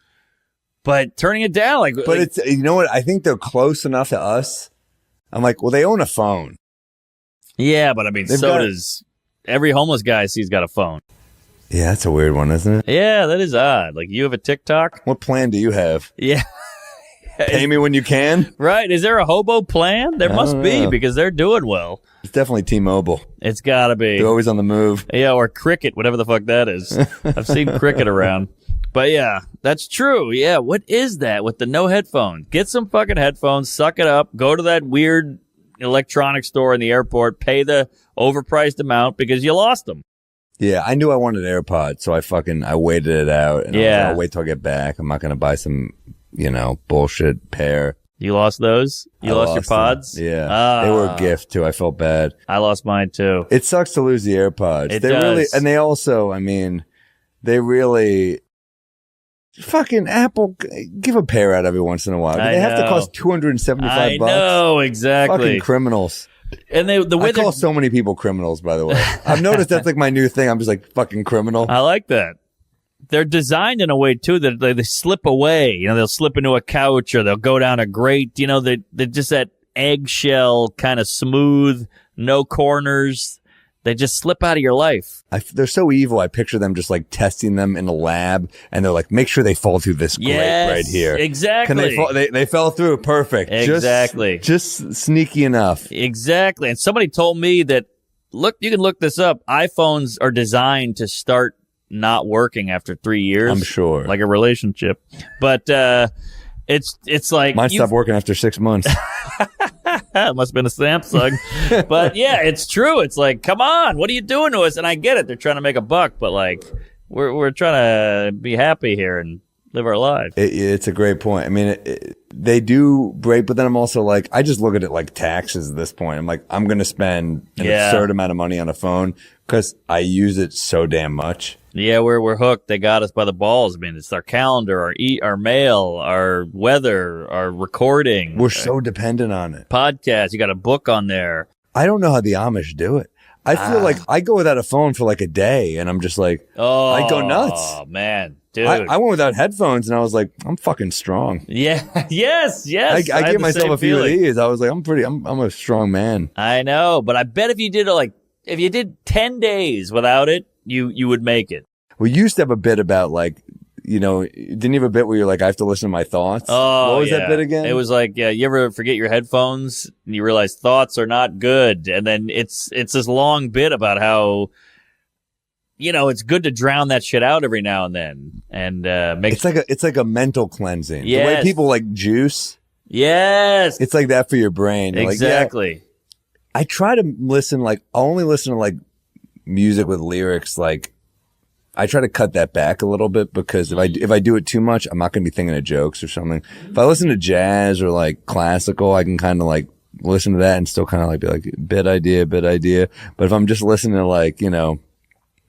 but turning it down, like. But it's, you know what? I think they're close enough to us. I'm like, well, they own a phone. Yeah, but I mean, does every homeless guy I see. He's got a phone. Yeah, that's a weird one, isn't it? Yeah, that is odd. Like, you have a TikTok? What plan do you have? Yeah. Pay me when you can? Right. Is there a hobo plan? There must be, because they're doing well. It's definitely T-Mobile. It's got to be. They're always on the move. Yeah, or Cricket, whatever the fuck that is. I've seen Cricket around. But yeah, that's true. Yeah, what is that with the no headphones? Get some fucking headphones, suck it up, go to that weird electronics store in the airport, pay the overpriced amount because you lost them. Yeah, I knew I wanted AirPods, so I waited it out. And I was like, I'll wait till I get back. I'm not going to buy some, bullshit pair. You lost those? You lost your pods? Them. Yeah. They were a gift, too. I felt bad. I lost mine, too. It sucks to lose the AirPods. It does. Really, and they also, they really... Fucking Apple, give a pair out every once in a while. They have to cost $275. I know, exactly. Fucking criminals. And I call so many people criminals, by the way. I've noticed that's like my new thing. I'm just like, fucking criminal. I like that. They're designed in a way, too, that they slip away. They'll slip into a couch or they'll go down a grate. They're just that eggshell, kind of smooth, no corners. They just slip out of your life. They're so evil. I picture them just like testing them in a lab, and they're like, make sure they fall through this grate right here. Exactly. Can they fell through. Perfect. Exactly. Just sneaky enough. Exactly. And somebody told me that, look, you can look this up. iPhones are designed to start not working after 3 years. I'm sure. Like a relationship. But it's like... Mine stopped working after 6 months. It must have been a Samsung. But yeah, it's true. It's like, come on, what are you doing to us? And I get it. They're trying to make a buck, but like, we're trying to be happy here and live our lives. It's a great point. They do break, but then I'm also like, I just look at it like taxes at this point. I'm like, I'm going to spend an absurd amount of money on a phone because I use it so damn much. Yeah, we're hooked. They got us by the balls. It's our calendar, our mail, our weather, our recording. We're so dependent on it. Podcast. You got a book on there. I don't know how the Amish do it. I feel like I go without a phone for like a day, and I'm just like, I go nuts. Oh, man. Dude. I went without headphones, and I was like, I'm fucking strong. Yeah. Yes. I gave myself a few of these. I was like, I'm a strong man. I know, but I bet if you did 10 days without it, you would make it. We used to have a bit about like, didn't you have a bit where you're like, I have to listen to my thoughts? Oh, what was that bit again? It was like, you ever forget your headphones and you realize thoughts are not good. And then it's this long bit about how, it's good to drown that shit out every now and then. And, it's like a mental cleansing. Yes. The way people like juice. Yes. It's like that for your brain. You're exactly. Like, I try to listen, I only listen to like music with lyrics, like, I try to cut that back a little bit because if I do it too much, I'm not going to be thinking of jokes or something. If I listen to jazz or like classical, I can kind of like listen to that and still kind of like be like bit idea. But if I'm just listening to like,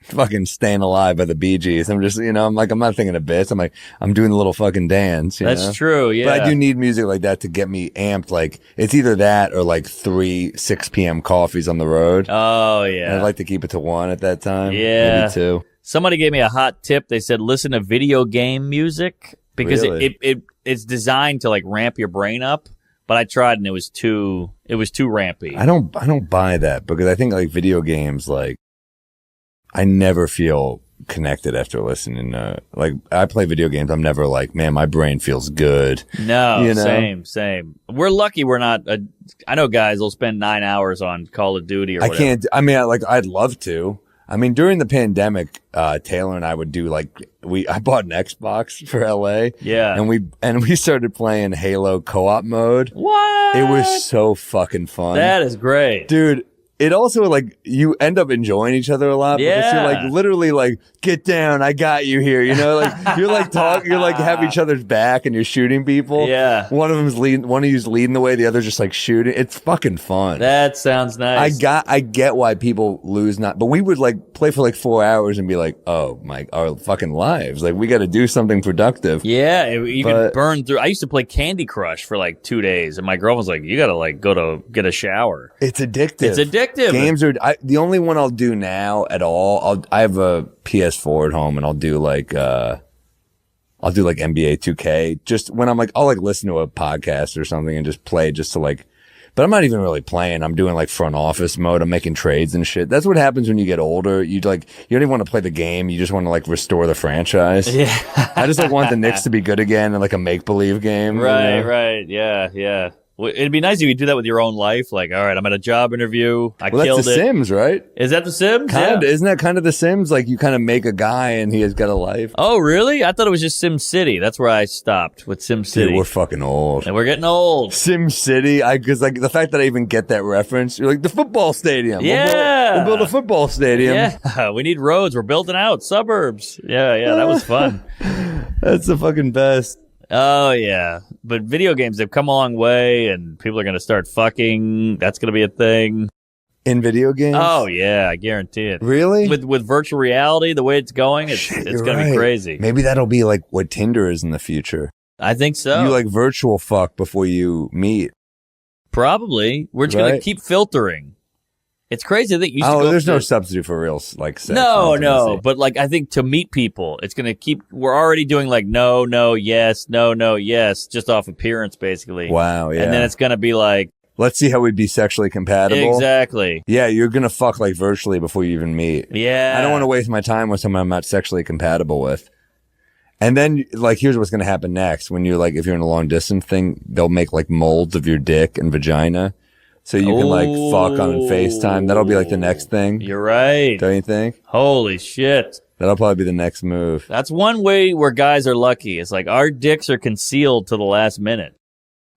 fucking Staying Alive by the Bee Gees. I'm just, I'm not thinking of bits. I'm like, I'm doing the little fucking dance. That's true, yeah. But I do need music like that to get me amped. Like, it's either that or like 6 p.m. coffees on the road. Oh, yeah. And I'd like to keep it to 1 at that time. Yeah. Maybe 2. Somebody gave me a hot tip. They said, listen to video game music because Really? it's designed to like ramp your brain up. But I tried and it was too rampy. I don't buy that because I think like video games, like, I never feel connected after listening to, like, I play video games. I'm never like, man, my brain feels good. No, same. We're lucky we're not, I know guys will spend 9 hours on Call of Duty or whatever. I'd love to. I mean, during the pandemic, Taylor and I would do like, I bought an Xbox for LA. Yeah. And we started playing Halo co-op mode. What? It was so fucking fun. That is great. Dude. It also, like, you end up enjoying each other a lot because you're, like, literally, like, get down, I got you here, like, you're, like, you're, like, have each other's back and you're shooting people. Yeah. One of you's leading the way, the other's just, like, shooting. It's fucking fun. That sounds nice. I get why people lose but we would, like, play for, like, 4 hours and be like, oh, my, our fucking lives. Like, we got to do something productive. Yeah, you could burn through. I used to play Candy Crush for, like, 2 days, and my girl was like, you got to, like, go to get a shower. It's addictive. Games are the only one I'll do now at all. I have a PS4 at home and I'll do like NBA 2K just when I'm like, I'll like listen to a podcast or something and just play just to like, but I'm not even really playing. I'm doing like front office mode. I'm making trades and shit. That's what happens when you get older. You don't even want to play the game. You just want to like restore the franchise. Yeah. I just like want the Knicks to be good again in like a make believe game. Right. Yeah. Well, it'd be nice if you could do that with your own life. Like, all right, I'm at a job interview. I killed it. That's The Sims, right? Is that The Sims? Kinda. Isn't that kind of The Sims? Like, you kind of make a guy and he has got a life. Oh, really? I thought it was just Sim City. That's where I stopped with Sim City. Dude, we're fucking old. And we're getting old. Sim City, because like the fact that I even get that reference, you're like the football stadium. Yeah, we'll build a football stadium. Yeah, we need roads. We're building out suburbs. Yeah, that was fun. That's the fucking best. Oh yeah, but video games have come a long way, and people are going to start fucking. That's going to be a thing in video games. Oh yeah, I guarantee it. Really? With virtual reality, the way it's going, it's going to be crazy. Maybe that'll be like what Tinder is in the future. I think so. You like virtual fuck before you meet. Probably. We're just going to keep filtering. It's crazy that you. There's no substitute for real like sex. No. But like, I think to meet people, it's going to keep. We're already doing like no, yes, no, yes, just off appearance, basically. Wow. Yeah. And then it's going to be like, let's see how we'd be sexually compatible. Exactly. Yeah, you're going to fuck like virtually before you even meet. Yeah. I don't want to waste my time with someone I'm not sexually compatible with. And then, like, here's what's going to happen next. When you're like, if you're in a long distance thing, they'll make like molds of your dick and vagina. So you can like fuck on FaceTime. That'll be like the next thing. You're right. Don't you think? Holy shit. That'll probably be the next move. That's one way where guys are lucky. It's like our dicks are concealed to the last minute.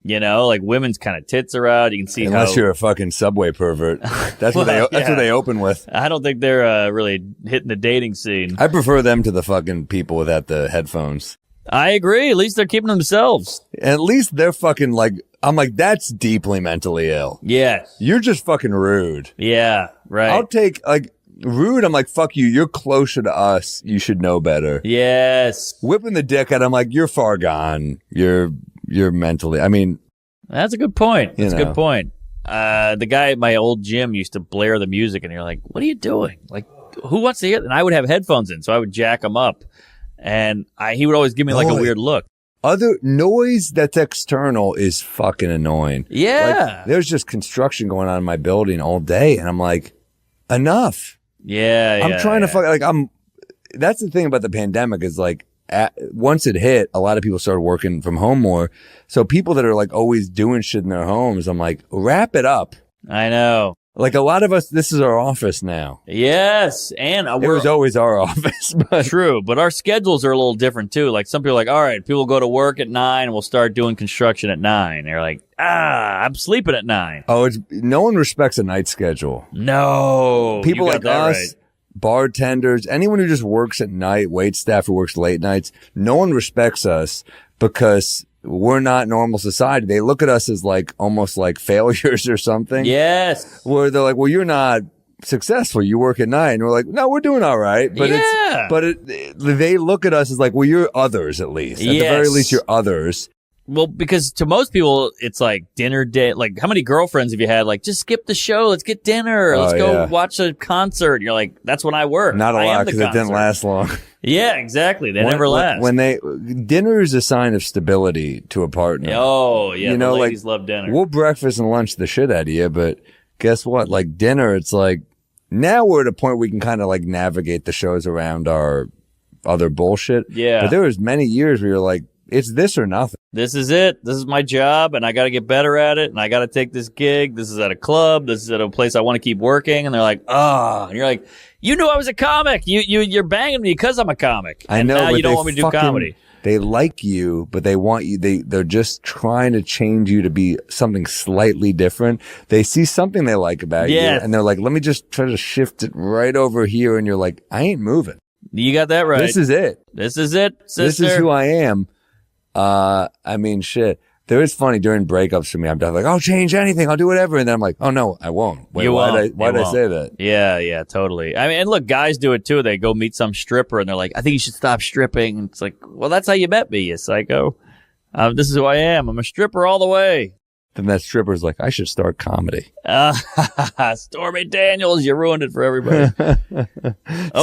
You know, like women's kind of tits are out. You can see unless you're a fucking Subway pervert. That's what they open with. I don't think they're really hitting the dating scene. I prefer them to the fucking people without the headphones. I agree. At least they're keeping themselves. At least they're fucking like, I'm like, that's deeply mentally ill. Yes. You're just fucking rude. Yeah, right. I'll take like rude. I'm like, fuck you. You're closer to us. You should know better. Yes. Whipping the dick out. I'm like, you're far gone. You're mentally. I mean, that's a good point. That's a good point. The guy at my old gym used to blare the music, and you're like, what are you doing? Like, who wants to hear it? And I would have headphones in, so I would jack them up. And he would always give me like a weird look. Other noise that's external is fucking annoying. Yeah. Like, there's just construction going on in my building all day, and I'm like, enough. Yeah. I'm trying to fuck. Like, that's the thing about the pandemic is like, once it hit, a lot of people started working from home more. So people that are like always doing shit in their homes, I'm like, wrap it up. I know. Like a lot of us, this is our office now. Yes, and it was always our office. But. True, but our schedules are a little different too. Like some people are like, all right, people go to work at 9 and we'll start doing construction at 9. They're like, I'm sleeping at 9. Oh, no one respects a night schedule. No. People like us, bartenders, anyone who just works at night, wait staff who works late nights, no one respects us because we're not normal society. They look at us as like almost like failures or something. Yes. Where they're like, well, you're not successful. You work at night. And we're like, no, we're doing all right. But they look at us as like, well, you're others at least. At the very least, you're others. Well, because to most people, it's like dinner date. Like, how many girlfriends have you had? Like, just skip the show. Let's get dinner. Let's go watch a concert. And you're like, that's when I work. Not a lot because it didn't last long. Yeah, exactly. They never last. Dinner is a sign of stability to a partner. Oh, yeah. You know, the ladies love dinner. We'll breakfast and lunch the shit out of you, but guess what? Like dinner, it's like now we're at a point where we can kind of like navigate the shows around our other bullshit. Yeah. But there was many years where you're like, it's this or nothing. This is it. This is my job, and I got to get better at it, and I got to take this gig. This is at a club. This is at a place I want to keep working. And they're like, and you're like, you knew I was a comic. You're banging me because I'm a comic. I know. Now you don't want me to do comedy. They like you, but they want you. They're just trying to change you to be something slightly different. They see something they like about you, and they're like, let me just try to shift it right over here. And you're like, I ain't moving. You got that right. This is it. This is it, sister. This is who I am. I mean, shit. There is funny during breakups for me. I'm like, I'll change anything. I'll do whatever. And then I'm like, oh no, I won't. Wait, why did I say that? Yeah, totally. I mean, and look, guys do it too. They go meet some stripper and they're like, I think you should stop stripping. And it's like, well, that's how you met me, you psycho. This is who I am. I'm a stripper all the way. Then that stripper's like, I should start comedy. Stormy Daniels, you ruined it for everybody.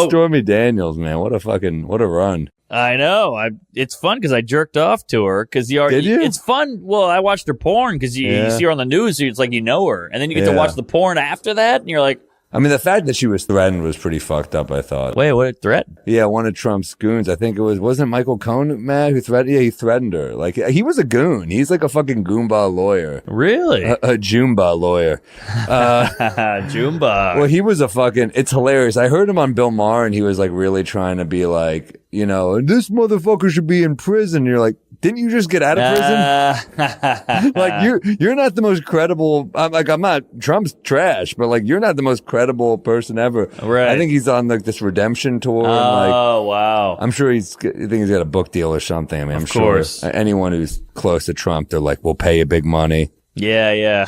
Stormy Daniels, man. What a run. I know. It's fun because I jerked off to her. Did you? It's fun. Well, I watched her porn because you see her on the news. So it's like you know her. And then you get to watch the porn after that. And you're like. I mean, the fact that she was threatened was pretty fucked up, I thought. Wait, what threat? Yeah, one of Trump's goons. I think wasn't Michael Cohen mad who threatened? Yeah, he threatened her. Like, he was a goon. He's like a fucking Goomba lawyer. Really? A Joomba lawyer. Joomba. Well, he was it's hilarious. I heard him on Bill Maher and he was like really trying to be like, you know, this motherfucker should be in prison. And you're like, didn't you just get out of prison? Like you're not the most credible. I'm not. Trump's trash, but like you're not the most credible person ever. Right. I think he's on like this redemption tour. Oh wow. I'm sure I think he's got a book deal or something. I mean, I'm sure anyone who's close to Trump, they're like, we'll pay you big money. Yeah.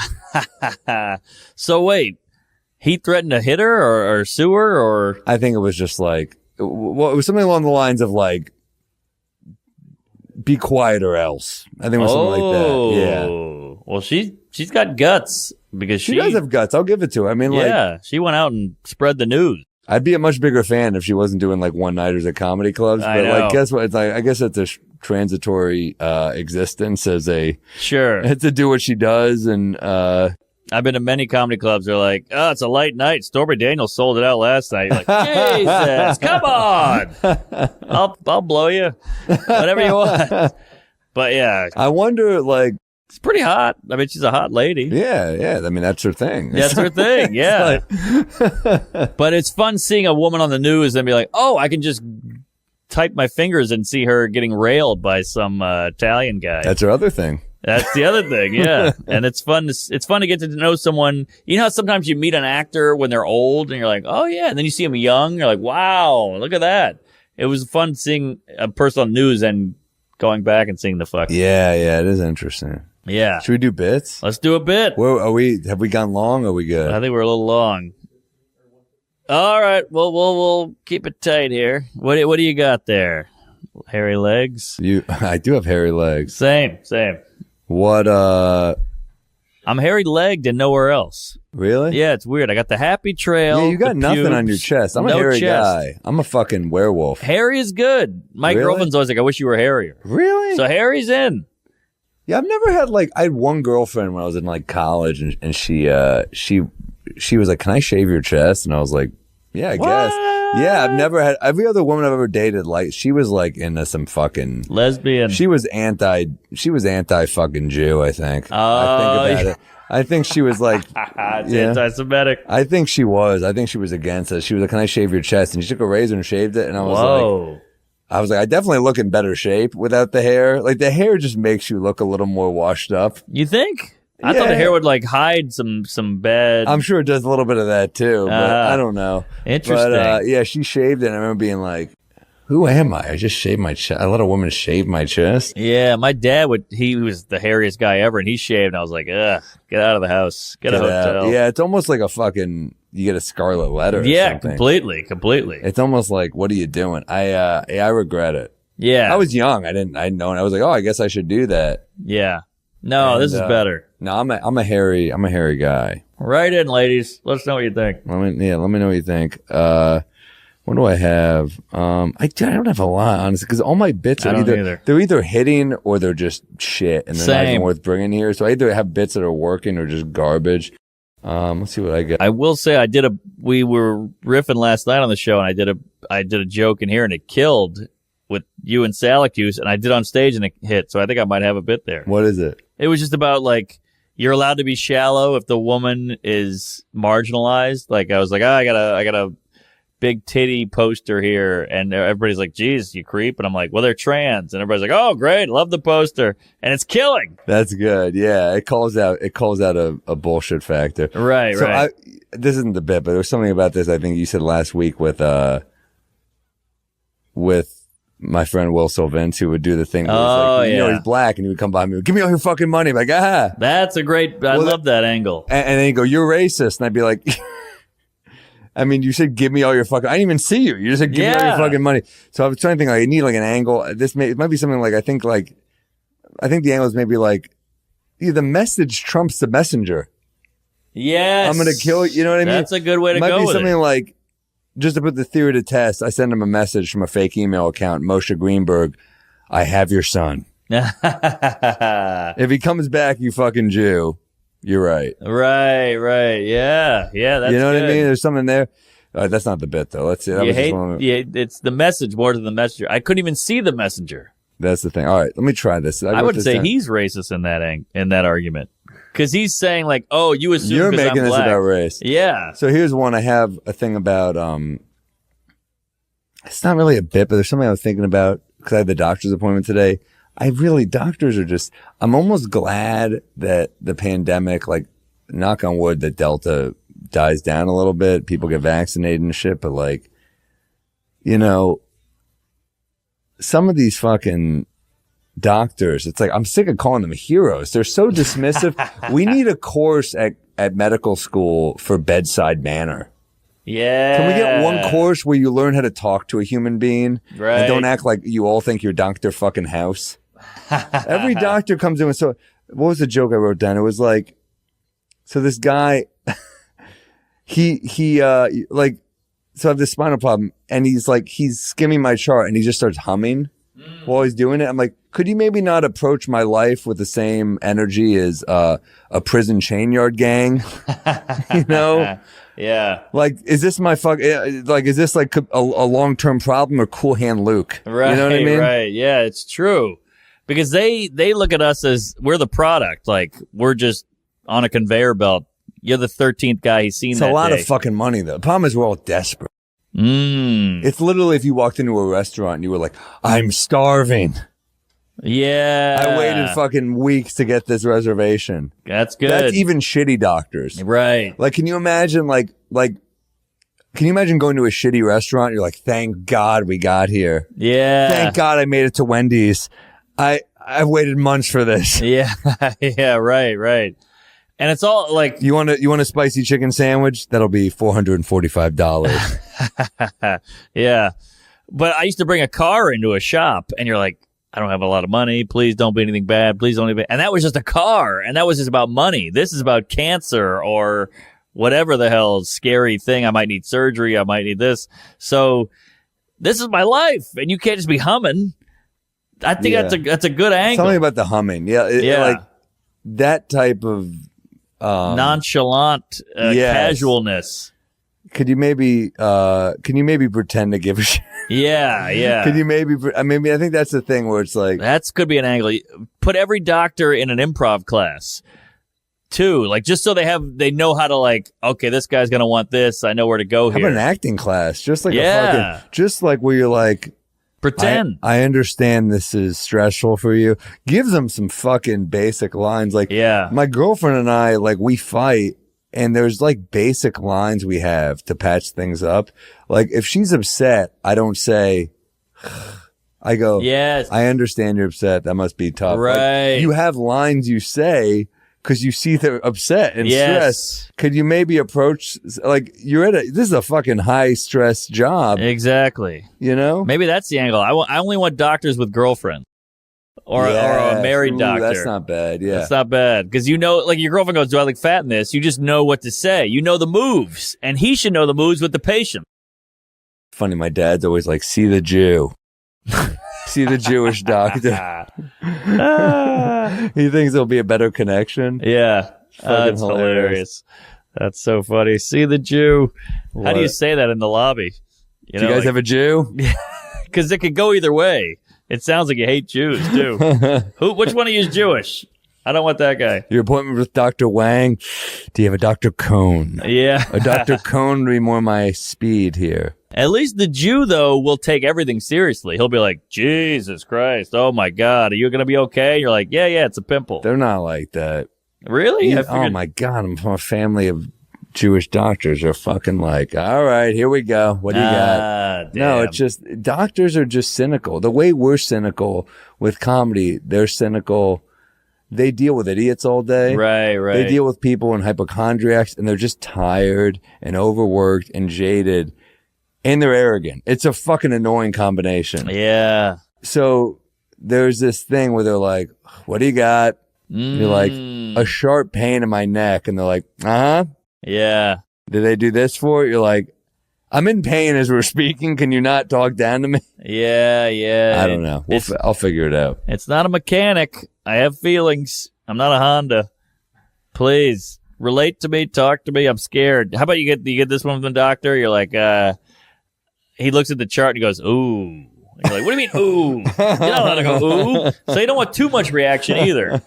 So wait, he threatened to hit her or sue her or? I think it was just like, well, it was something along the lines of like, be quiet or else. I think it was something like that. Yeah. Well, she's got guts because she does have guts. I'll give it to her. I mean, she went out and spread the news. I'd be a much bigger fan if she wasn't doing like one-nighters at comedy clubs. But like, guess what? It's like, I guess it's a transitory existence as a to do what she does. And I've been to many comedy clubs. They're like, oh, it's a light night. Stormy Daniels sold it out last night. You're like, Jesus, come on. I'll blow you. Whatever you want. But yeah. I wonder, like. It's pretty hot. I mean, she's a hot lady. Yeah. I mean, that's her thing. That's her thing, yeah. But it's fun seeing a woman on the news and be like, oh, I can just type my fingers and see her getting railed by some Italian guy. That's her other thing. That's the other thing, yeah. And it's fun to get to know someone. You know how sometimes you meet an actor when they're old and you're like, oh yeah, and then you see them young, you're like, wow, look at that. It was fun seeing a person on news and going back and seeing the fuck. Yeah, it is interesting. Yeah. Should we do bits? Let's do a bit. Where are we? Have we gone long? Or are we good? I think we're a little long. All right, well, we'll keep it tight here. What do you got there? Hairy legs? I do have hairy legs. Same. What, I'm hairy-legged and nowhere else. Really? Yeah, it's weird. I got the happy trail. Yeah, you got nothing on your chest. I'm a hairy guy. I'm a fucking werewolf. Hairy is good. My girlfriend's always like, I wish you were hairier. Really? So hairy's in. Yeah, I've never had I had one girlfriend when I was in like college and she was like, can I shave your chest? And I was like, yeah, I guess. Yeah, I've never had, every other woman I've ever dated, like, she was like into some fucking lesbian. She was anti fucking Jew, I think. Oh, I think about it. I think she was like, it's anti-Semitic. I think she was against it. She was like, can I shave your chest? And she took a razor and shaved it. And I was like, I definitely look in better shape without the hair. Like, the hair just makes you look a little more washed up. You think? I thought the hair would like hide some bad. I'm sure it does a little bit of that too, but I don't know. Interesting. But yeah, she shaved it. And I remember being like, who am I? I just shaved my chest. I let a woman shave my chest. Yeah, my dad he was the hairiest guy ever, and he shaved, and I was like, ugh, get out of the house. Get a hotel. Yeah, it's almost like a fucking, you get a scarlet letter. Or Yeah, something. completely. It's almost like, what are you doing? I regret it. Yeah, I was young. I didn't know. And I was like, oh, I guess I should do that. yeah. No, And, this is better. No, I'm a hairy guy. Write in, ladies. Let us know what you think. Let me know what you think. What do I have? I don't have a lot, honestly, because all my bits are they're either hitting or they're just shit, and they're not even worth bringing here. So I either have bits that are working or just garbage. Let's see what I got. I will say we were riffing last night on the show, and I did a joke in here, and it killed with you and Salacuse, and I did on stage, and it hit. So I think I might have a bit there. What is it? It was just about like you're allowed to be shallow if the woman is marginalized. Like I was like, I got a big titty poster here, and everybody's like, geez, you creep. And I'm like, well, they're trans, and everybody's like, oh, great, love the poster, and it's killing. That's good. Yeah, it calls out a bullshit factor. Right. This isn't the bit, but there was something about this I think you said last week with my friend Will Sylvans, who would do the thing where he's black, and he would come by me, give me all your fucking money. I'm like, that's a great, I love that angle. And then he'd go, you're racist. And I'd be like, I mean, you said, give me all your fucking, I didn't even see you. You just said, give me all your fucking money. So I was trying to think, like, I need like an angle. It might be something like, I think the angle is maybe like, the message trumps the messenger. Yes. I'm going to kill you. You know what I mean? That's a good way to go with it. Might be something like, just to put the theory to test, I send him a message from a fake email account, Moshe Greenberg, I have your son. If he comes back, you fucking Jew. You're right. Right. Yeah. That's you know good. what I mean? There's something there. That's not the bit, though. Let's see. It's the message more than the messenger. I couldn't even see the messenger. That's the thing. All right, let me try this. I would say he's racist in that argument. Because he's saying like, oh, you assume you're making I'm this black. about race. Yeah. So here's one. I have a thing about, it's not really a bit, but there's something I was thinking about because I had the doctor's appointment today. Doctors are just, I'm almost glad that the pandemic, like, knock on wood, that Delta dies down a little bit. People get vaccinated and shit. But like, some of these fucking doctors, it's like, I'm sick of calling them heroes. They're so dismissive. We need a course at medical school for bedside manner. Yeah. Can we get one course where you learn how to talk to a human being? Right. And don't act like you all think you're Dr. fucking House. Every doctor comes in with, so what was the joke I wrote down? It was like, so this guy, so I have this spinal problem, and he's skimming my chart, and he just starts humming while he's doing it. I'm like, could you maybe not approach my life with the same energy as a prison chain yard gang? Yeah. Like, is this is this like a long-term problem or Cool Hand Luke? Right. You know what I mean? Right. Yeah, it's true. Because they look at us as we're the product. Like, we're just on a conveyor belt. You're the 13th guy he's seen. It's a lot of fucking money, though. The problem is we're all desperate. It's literally if you walked into a restaurant and you were like, I'm starving. Yeah. I waited fucking weeks to get this reservation. That's good. That's even shitty doctors. Right. Like, can you imagine, can you imagine going to a shitty restaurant? You're like, thank God we got here. Yeah. Thank God I made it to Wendy's. I've waited months for this. Yeah. Yeah. Right. And it's all like, you want a spicy chicken sandwich? That'll be $445. Yeah. But I used to bring a car into a shop, and you're like, I don't have a lot of money. Please don't be anything bad. Please don't be. And that was just a car, and that was just about money. This is about cancer or whatever the hell scary thing. I might need surgery. I might need this. So this is my life, and you can't just be humming. I think that's a good angle. Something about the humming. Yeah. Like that type of nonchalant casualness. Can you maybe pretend to give a shit? Yeah. Can you I think that's the thing where it's like, could be an angle. Put every doctor in an improv class too, like just so they know how to, like, okay, this guy's gonna want this. I know where to go here. Have an acting class, just like just like where you're like, pretend. I understand this is stressful for you. Give them some fucking basic lines. Like, my girlfriend and I, like, we fight, and there's like basic lines we have to patch things up. Like, if she's upset, I don't say, I go, yes, I understand you're upset. That must be tough. Right. Like, you have lines you say because you see they're upset and Yes. stressed. Could you maybe approach, like, this is a fucking high stress job, Exactly. you know? Maybe that's the angle. I only want doctors with girlfriends. Or a married doctor. That's not bad, yeah. That's not bad. Because you know, like your girlfriend goes, do I look fat in this? You just know what to say. You know the moves. And he should know the moves with the patient. Funny, my dad's always like, see the Jew. See the Jewish doctor. He thinks there'll be a better connection. Yeah. That's hilarious. That's so funny. See the Jew. How do you say that in the lobby? Do you guys have a Jew? Because it could go either way. It sounds like you hate Jews, too. Which one of you is Jewish? I don't want that guy. Your appointment with Dr. Wang. Do you have a Dr. Cone? Yeah. A Dr. Cone would be more my speed here. At least the Jew, though, will take everything seriously. He'll be like, Jesus Christ, oh my God, are you going to be okay? You're like, yeah, it's a pimple. They're not like that. Really? Oh my God, I'm from a family of Jewish doctors. Are fucking like, all right, here we go. What do you got? Damn. No, it's just, doctors are just cynical. The way we're cynical with comedy, they're cynical. They deal with idiots all day. Right. They deal with people and hypochondriacs, and they're just tired and overworked and jaded. And they're arrogant. It's a fucking annoying combination. Yeah. So there's this thing where they're like, what do you got? You're like, a sharp pain in my neck. And they're like, uh-huh. Yeah. Did they do this for it? You're like, I'm in pain as we're speaking. Can you not talk down to me? Yeah. I don't know. I'll figure it out. It's not a mechanic. I have feelings. I'm not a Honda. Please relate to me. Talk to me. I'm scared. How about you get this one from the doctor? You're like, he looks at the chart and he goes, ooh. And you're like, what do you mean, ooh? You don't want to go, ooh. So you don't want too much reaction either.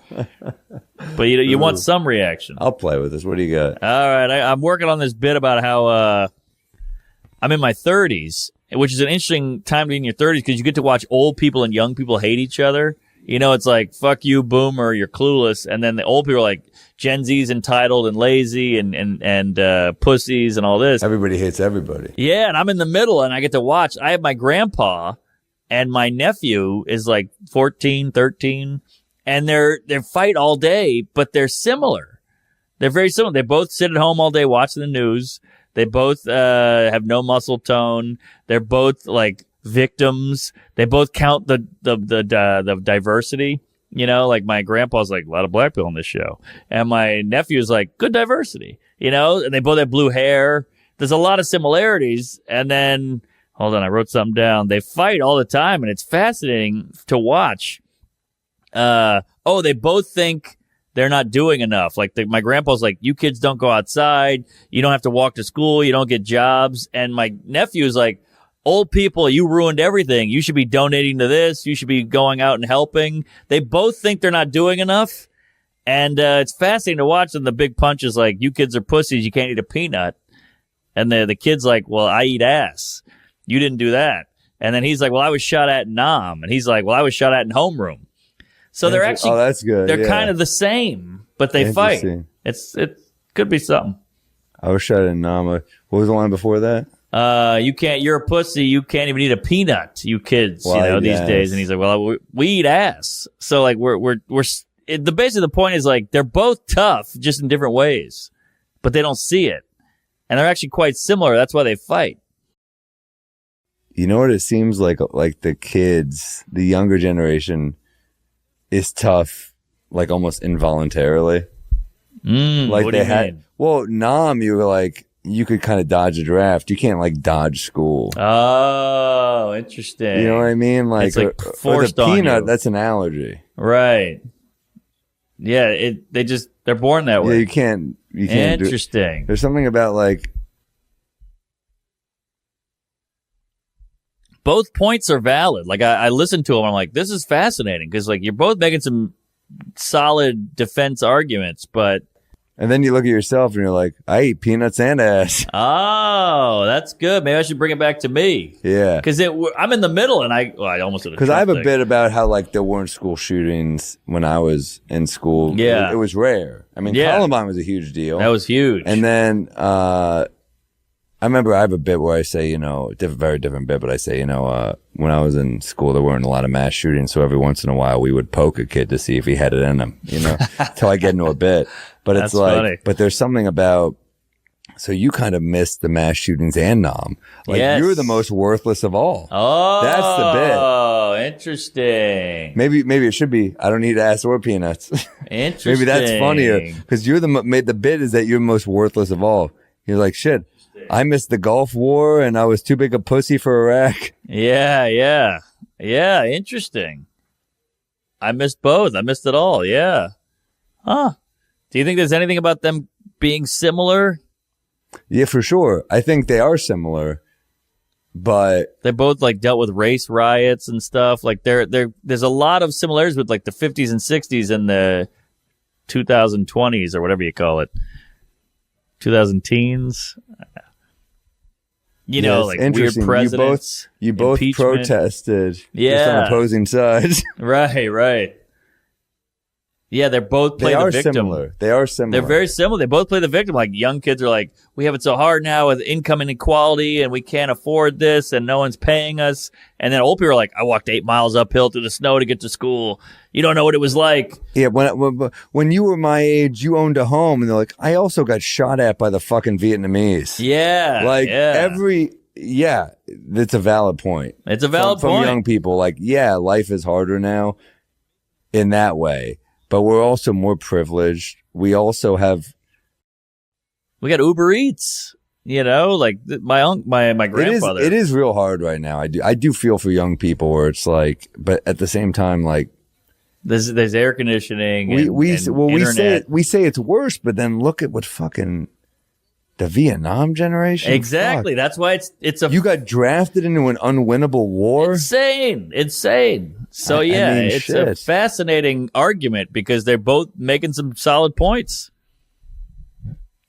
But you want some reaction. I'll play with this. What do you got? All right. I'm working on this bit about how I'm in my 30s, which is an interesting time to be in your 30s because you get to watch old people and young people hate each other. You know, it's like, fuck you, boomer, you're clueless. And then the old people are like, Gen Z's entitled and lazy and pussies and all this. Everybody hates everybody. Yeah, and I'm in the middle and I get to watch. I have my grandpa and my nephew is like 14, 13, and they fight all day, but they're similar. They're very similar. They both sit at home all day watching the news. They both have no muscle tone. They're both like victims. They both count the diversity. You know, like my grandpa's like, a lot of black people on this show. And my nephew's like, good diversity. You know, and they both have blue hair. There's a lot of similarities. And then, hold on, I wrote something down. They fight all the time, and it's fascinating to watch. They both think they're not doing enough. Like my grandpa's like, you kids don't go outside. You don't have to walk to school. You don't get jobs. And my nephew's like, old people, you ruined everything. You should be donating to this. You should be going out and helping. They both think they're not doing enough. And it's fascinating to watch. And the big punch is like, you kids are pussies. You can't eat a peanut. And the kid's like, well, I eat ass. You didn't do that. And then he's like, well, I was shot at in Nam. And he's like, well, I was shot at in homeroom. So they're actually, that's good. They're kind of the same, but they fight. It could be something. I was shot at Nam. What was the line before that? You're a pussy. You can't even eat a peanut, you kids, these days. And he's like, well, we eat ass. So like, basically the point is like, they're both tough, just in different ways, but they don't see it. And they're actually quite similar. That's why they fight. You know what it seems like the kids, the younger generation is tough, like almost involuntarily. Like what do you mean? Well, Nam, you were like, you could kind of dodge a draft. You can't like dodge school. Oh, interesting. You know what I mean? Like, it's like with forced a peanut, on you. That's an allergy. Right. Yeah, they're born that way. Yeah, you can't Interesting. There's something about like, both points are valid. Like I listened to them, I'm like, this is fascinating because like you're both making some solid defense arguments, but and then you look at yourself and you're like, I eat peanuts and ass. Oh, that's good. Maybe I should bring it back to me. Yeah, because I'm in the middle, and I almost did because I have a bit about how like there weren't school shootings when I was in school. Yeah, it was rare. I mean, Columbine was a huge deal. That was huge. And then I remember I have a bit where I say, very different bit, but I say, when I was in school, there weren't a lot of mass shootings, so every once in a while we would poke a kid to see if he had it in him, till I get into a bit. But it's like, funny. But there's something about, so you kind of missed the mass shootings and Nam. Like, you're the most worthless of all. Oh, that's the bit. Oh, interesting. Maybe it should be, I don't need ass or peanuts. Interesting. Maybe that's funnier, because the bit is that you're most worthless of all. You're like, shit, I missed the Gulf War and I was too big a pussy for Iraq. Yeah. Interesting. I missed both. I missed it all. Yeah. Huh. Do you think there's anything about them being similar? Yeah, for sure. I think they are similar, but they both like dealt with race riots and stuff. Like there's a lot of similarities with like the 50s and 60s and the 2020s or whatever you call it. 2010s. Like weird presidents. You both protested just on opposing sides. Right. Yeah, they both play the victim. They are similar. They're very similar. They both play the victim. Like, young kids are like, we have it so hard now with income inequality and we can't afford this and no one's paying us. And then old people are like, I walked 8 miles uphill through the snow to get to school. You don't know what it was like. Yeah, when you were my age, you owned a home, and they're like, I also got shot at by the fucking Vietnamese. Yeah. That's a valid point. It's a valid point. From young people, like, life is harder now in that way. But we're also more privileged. We also we got Uber Eats, like my grandfather. It is real hard right now. I do feel for young people where it's like, but at the same time, like, there's air conditioning. We say it's worse, but then look at what fucking the Vietnam generation. Exactly. Fuck. That's why you got drafted into an unwinnable war. Insane. So it's a fascinating argument because they're both making some solid points.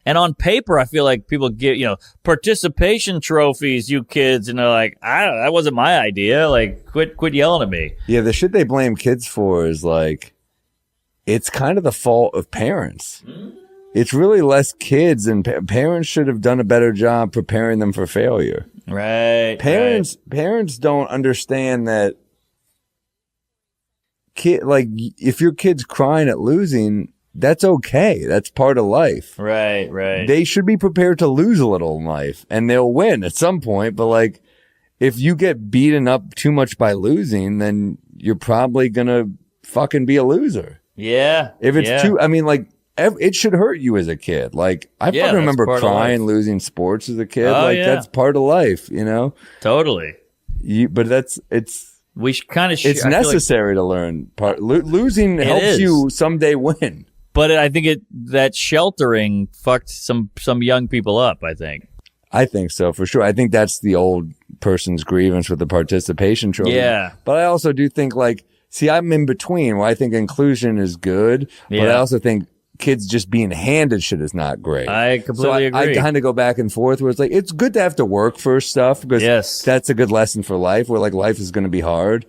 And on paper, I feel like people get, participation trophies, you kids, and they're like, that wasn't my idea. Like, quit yelling at me. Yeah, the shit they blame kids for is like, it's kind of the fault of parents. Mm-hmm. It's really less kids, and parents should have done a better job preparing them for failure. Right. Parents don't understand that. If your kid's crying at losing, that's okay. That's part of life. Right. They should be prepared to lose a little in life, and they'll win at some point. But like, if you get beaten up too much by losing, then you're probably gonna fucking be a loser. Yeah. If it's it should hurt you as a kid. Like, I fucking remember crying losing sports as a kid. That's part of life, Totally. It's necessary to learn. Losing helps you someday win. But I think that sheltering fucked some young people up, I think. I think so, for sure. I think that's the old person's grievance with the participation trophy. Yeah. But I also do think, I'm in between where I think inclusion is good, but I also think kids just being handed shit is not great. I completely agree. I kind of go back and forth where it's like, it's good to have to work for stuff because that's a good lesson for life, where like life is going to be hard.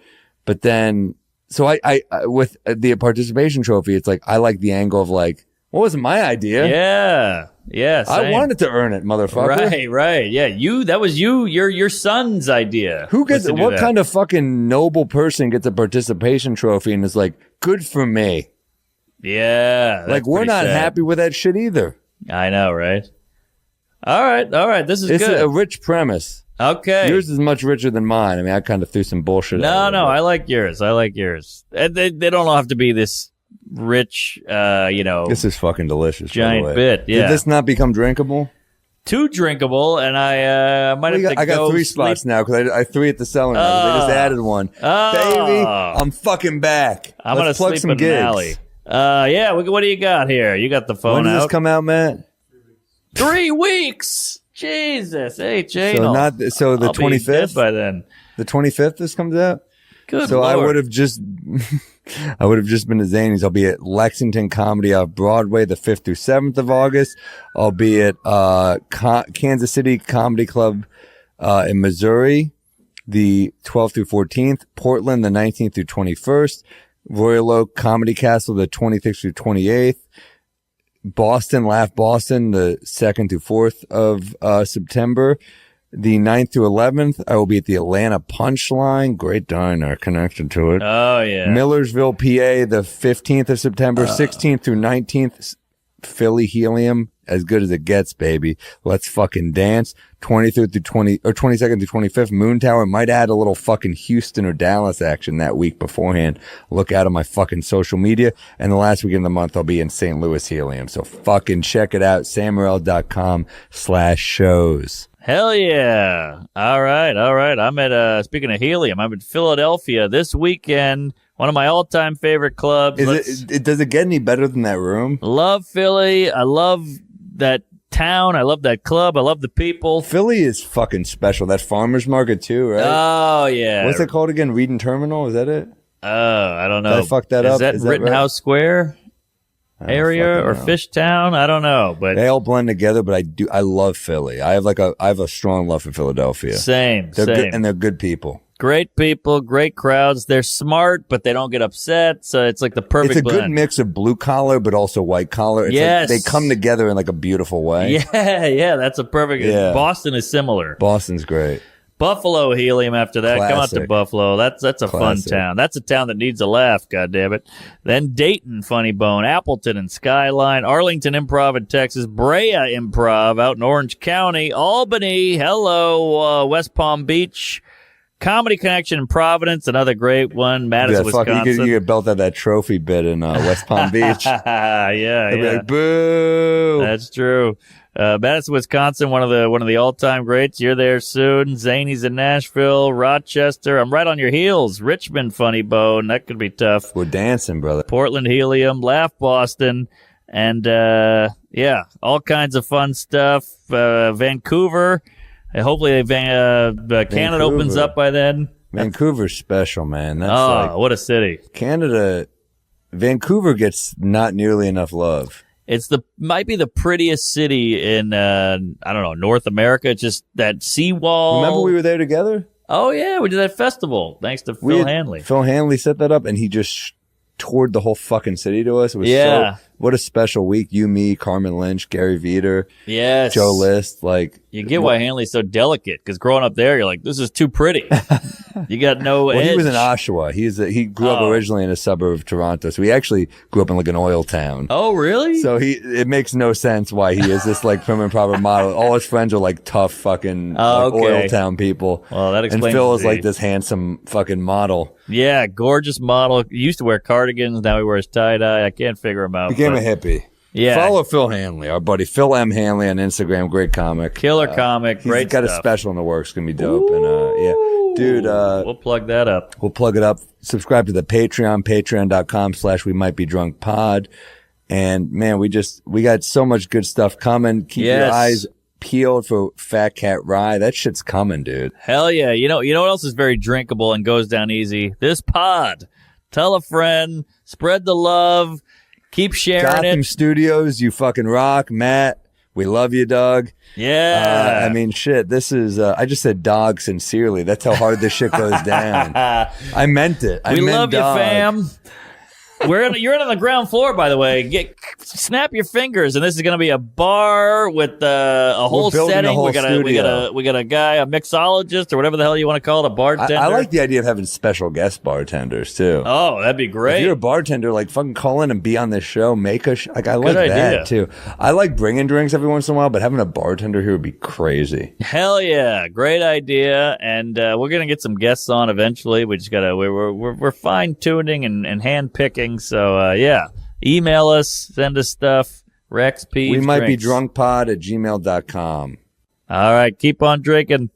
But then, so I with the participation trophy, it's like, I like the angle of like, what was my idea? Yeah. Same. I wanted to earn it, motherfucker. Right. Yeah. That was your son's idea. What kind of fucking noble person gets a participation trophy and is like, good for me? Yeah. Like, we're not happy with that shit either. I know, right? All right. This is good. It's a rich premise. Okay. Yours is much richer than mine. I mean, I kind of threw some bullshit out. No, I like yours. And they don't have to be this rich, This is fucking delicious. Giant bit, yeah. Did this not become drinkable? Too drinkable, and I might have to go. I got 3 spots now because I 3 at the cellar now. They just added one. Baby, I'm fucking back. I'm going to plug sleep some in gigs. an alley. What do you got here? You got the phone When out. does this come out, Matt? 3 weeks. Jesus. Hey, Jane. So the 25th by then. The 25th this comes out? Good So Lord. I would have just been at Zany's. I'll be at Lexington Comedy off Broadway the 5th through 7th of August. I'll be at Kansas City Comedy Club in Missouri the 12th through 14th, Portland the 19th through 21st, Royal Oak Comedy Castle the 26th through 28th, Boston Laugh Boston the 2nd through 4th of September, The 9th through 11th, I will be at the Atlanta Punchline. Great diner connected to it. Oh, yeah. Millersville, PA, the 15th of September, 16th through 19th. Philly Helium, as good as it gets, baby. Let's fucking dance. 23rd through 22nd through 25th, Moon Tower. Might add a little fucking Houston or Dallas action that week beforehand. Look out on my fucking social media. And the last weekend of the month, I'll be in St. Louis Helium. So fucking check it out. sammorril.com/shows. Hell yeah. All right. I'm at, speaking of Helium, I'm in Philadelphia this weekend. One of my all-time favorite clubs. Does it get any better than that room? Love Philly. I love that town. I love that club. I love the people. Philly is fucking special. That farmer's market too, right? Oh, yeah. What's it called again? Reading Terminal? Is that it? I don't know. Did I fuck that up? Is that Rittenhouse Square area or Fishtown? I don't know. But they all blend together, but I love Philly. I have a strong love for Philadelphia. Same. Good, and they're good people. Great people, great crowds. They're smart, but they don't get upset. So it's like the perfect It's a blend. good mix of blue collar, but also white collar. It's yes. Like they come together in like a beautiful way. Yeah. That's a perfect. Yeah. Boston is similar. Boston's great. Buffalo Helium after that. Classic. Come out to Buffalo. That's a fun town. That's a town that needs a laugh, goddammit. Then Dayton, Funny Bone, Appleton and Skyline, Arlington Improv in Texas, Brea Improv out in Orange County, Albany, hello, West Palm Beach, Comedy Connection in Providence, another great one, Madison, Wisconsin. You could belt out that trophy bit in West Palm Beach. Yeah. Be like, boo. That's true. Madison, Wisconsin, one of the all-time greats. You're there soon. Zany's in Nashville, Rochester. I'm right on your heels. Richmond, Funny Bone. That could be tough. We're dancing, brother. Portland, Helium, Laugh Boston, and all kinds of fun stuff. Vancouver. Hopefully, Canada opens up by then. Vancouver's special, man. That's what a city. Canada, Vancouver gets not nearly enough love. Might be the prettiest city in North America. It's just that seawall. Remember we were there together? Oh yeah, we did that festival thanks to Phil Hanley. Phil Hanley set that up, and he just toured the whole fucking city to us. It was what a special week. You, me, Carmen Lynch, Gary Veter, yes, Joe List. Like, you get why Hanley's so delicate, because growing up there, you're like, this is too pretty. You got no edge. He was in Oshawa. He grew up originally in a suburb of Toronto, so he actually grew up in like an oil town. Oh, really? So it makes no sense why he is this like prim and proper model. All his friends are like tough fucking oil town people. Well, that explains. And Phil is like this handsome fucking model. Yeah, gorgeous model. He used to wear cardigans. Now he wears tie-dye. I can't figure him out. Became a hippie. Yeah. Follow Phil Hanley, our buddy Phil M. Hanley on Instagram. Great comic. Killer comic. Great He's got stuff. a special in the works. It's going to be dope. And dude. We'll plug that up. We'll plug it up. Subscribe to the Patreon, patreon.com/WeMightBeDrunkPod. And man, we got so much good stuff coming. Keep your eyes peeled for Fat Cat Rye. That shit's coming, dude. Hell yeah. You know what else is very drinkable and goes down easy? This pod. Tell a friend. Spread the love. Keep sharing Gotham Studios, you fucking rock. Matt, we love you, dog. Yeah. I mean, shit, this is, I just said dog sincerely. That's how hard this shit goes down. I meant it. We love you, fam. You're in on the ground floor, by the way. Snap your fingers, and this is going to be a bar with a whole setting. We got a guy, a mixologist or whatever the hell you want to call it, a bartender. I like the idea of having special guest bartenders too. Oh, that'd be great. If you're a bartender, like fucking call in and be on this show, make a I like that too. I like bringing drinks every once in a while, but having a bartender here would be crazy. Hell yeah, great idea, and we're gonna get some guests on eventually. We just we're fine tuning and hand picking. So, email us, send us stuff. Rex, peeves, We might be drunkpod@gmail.com. All right, keep on drinking.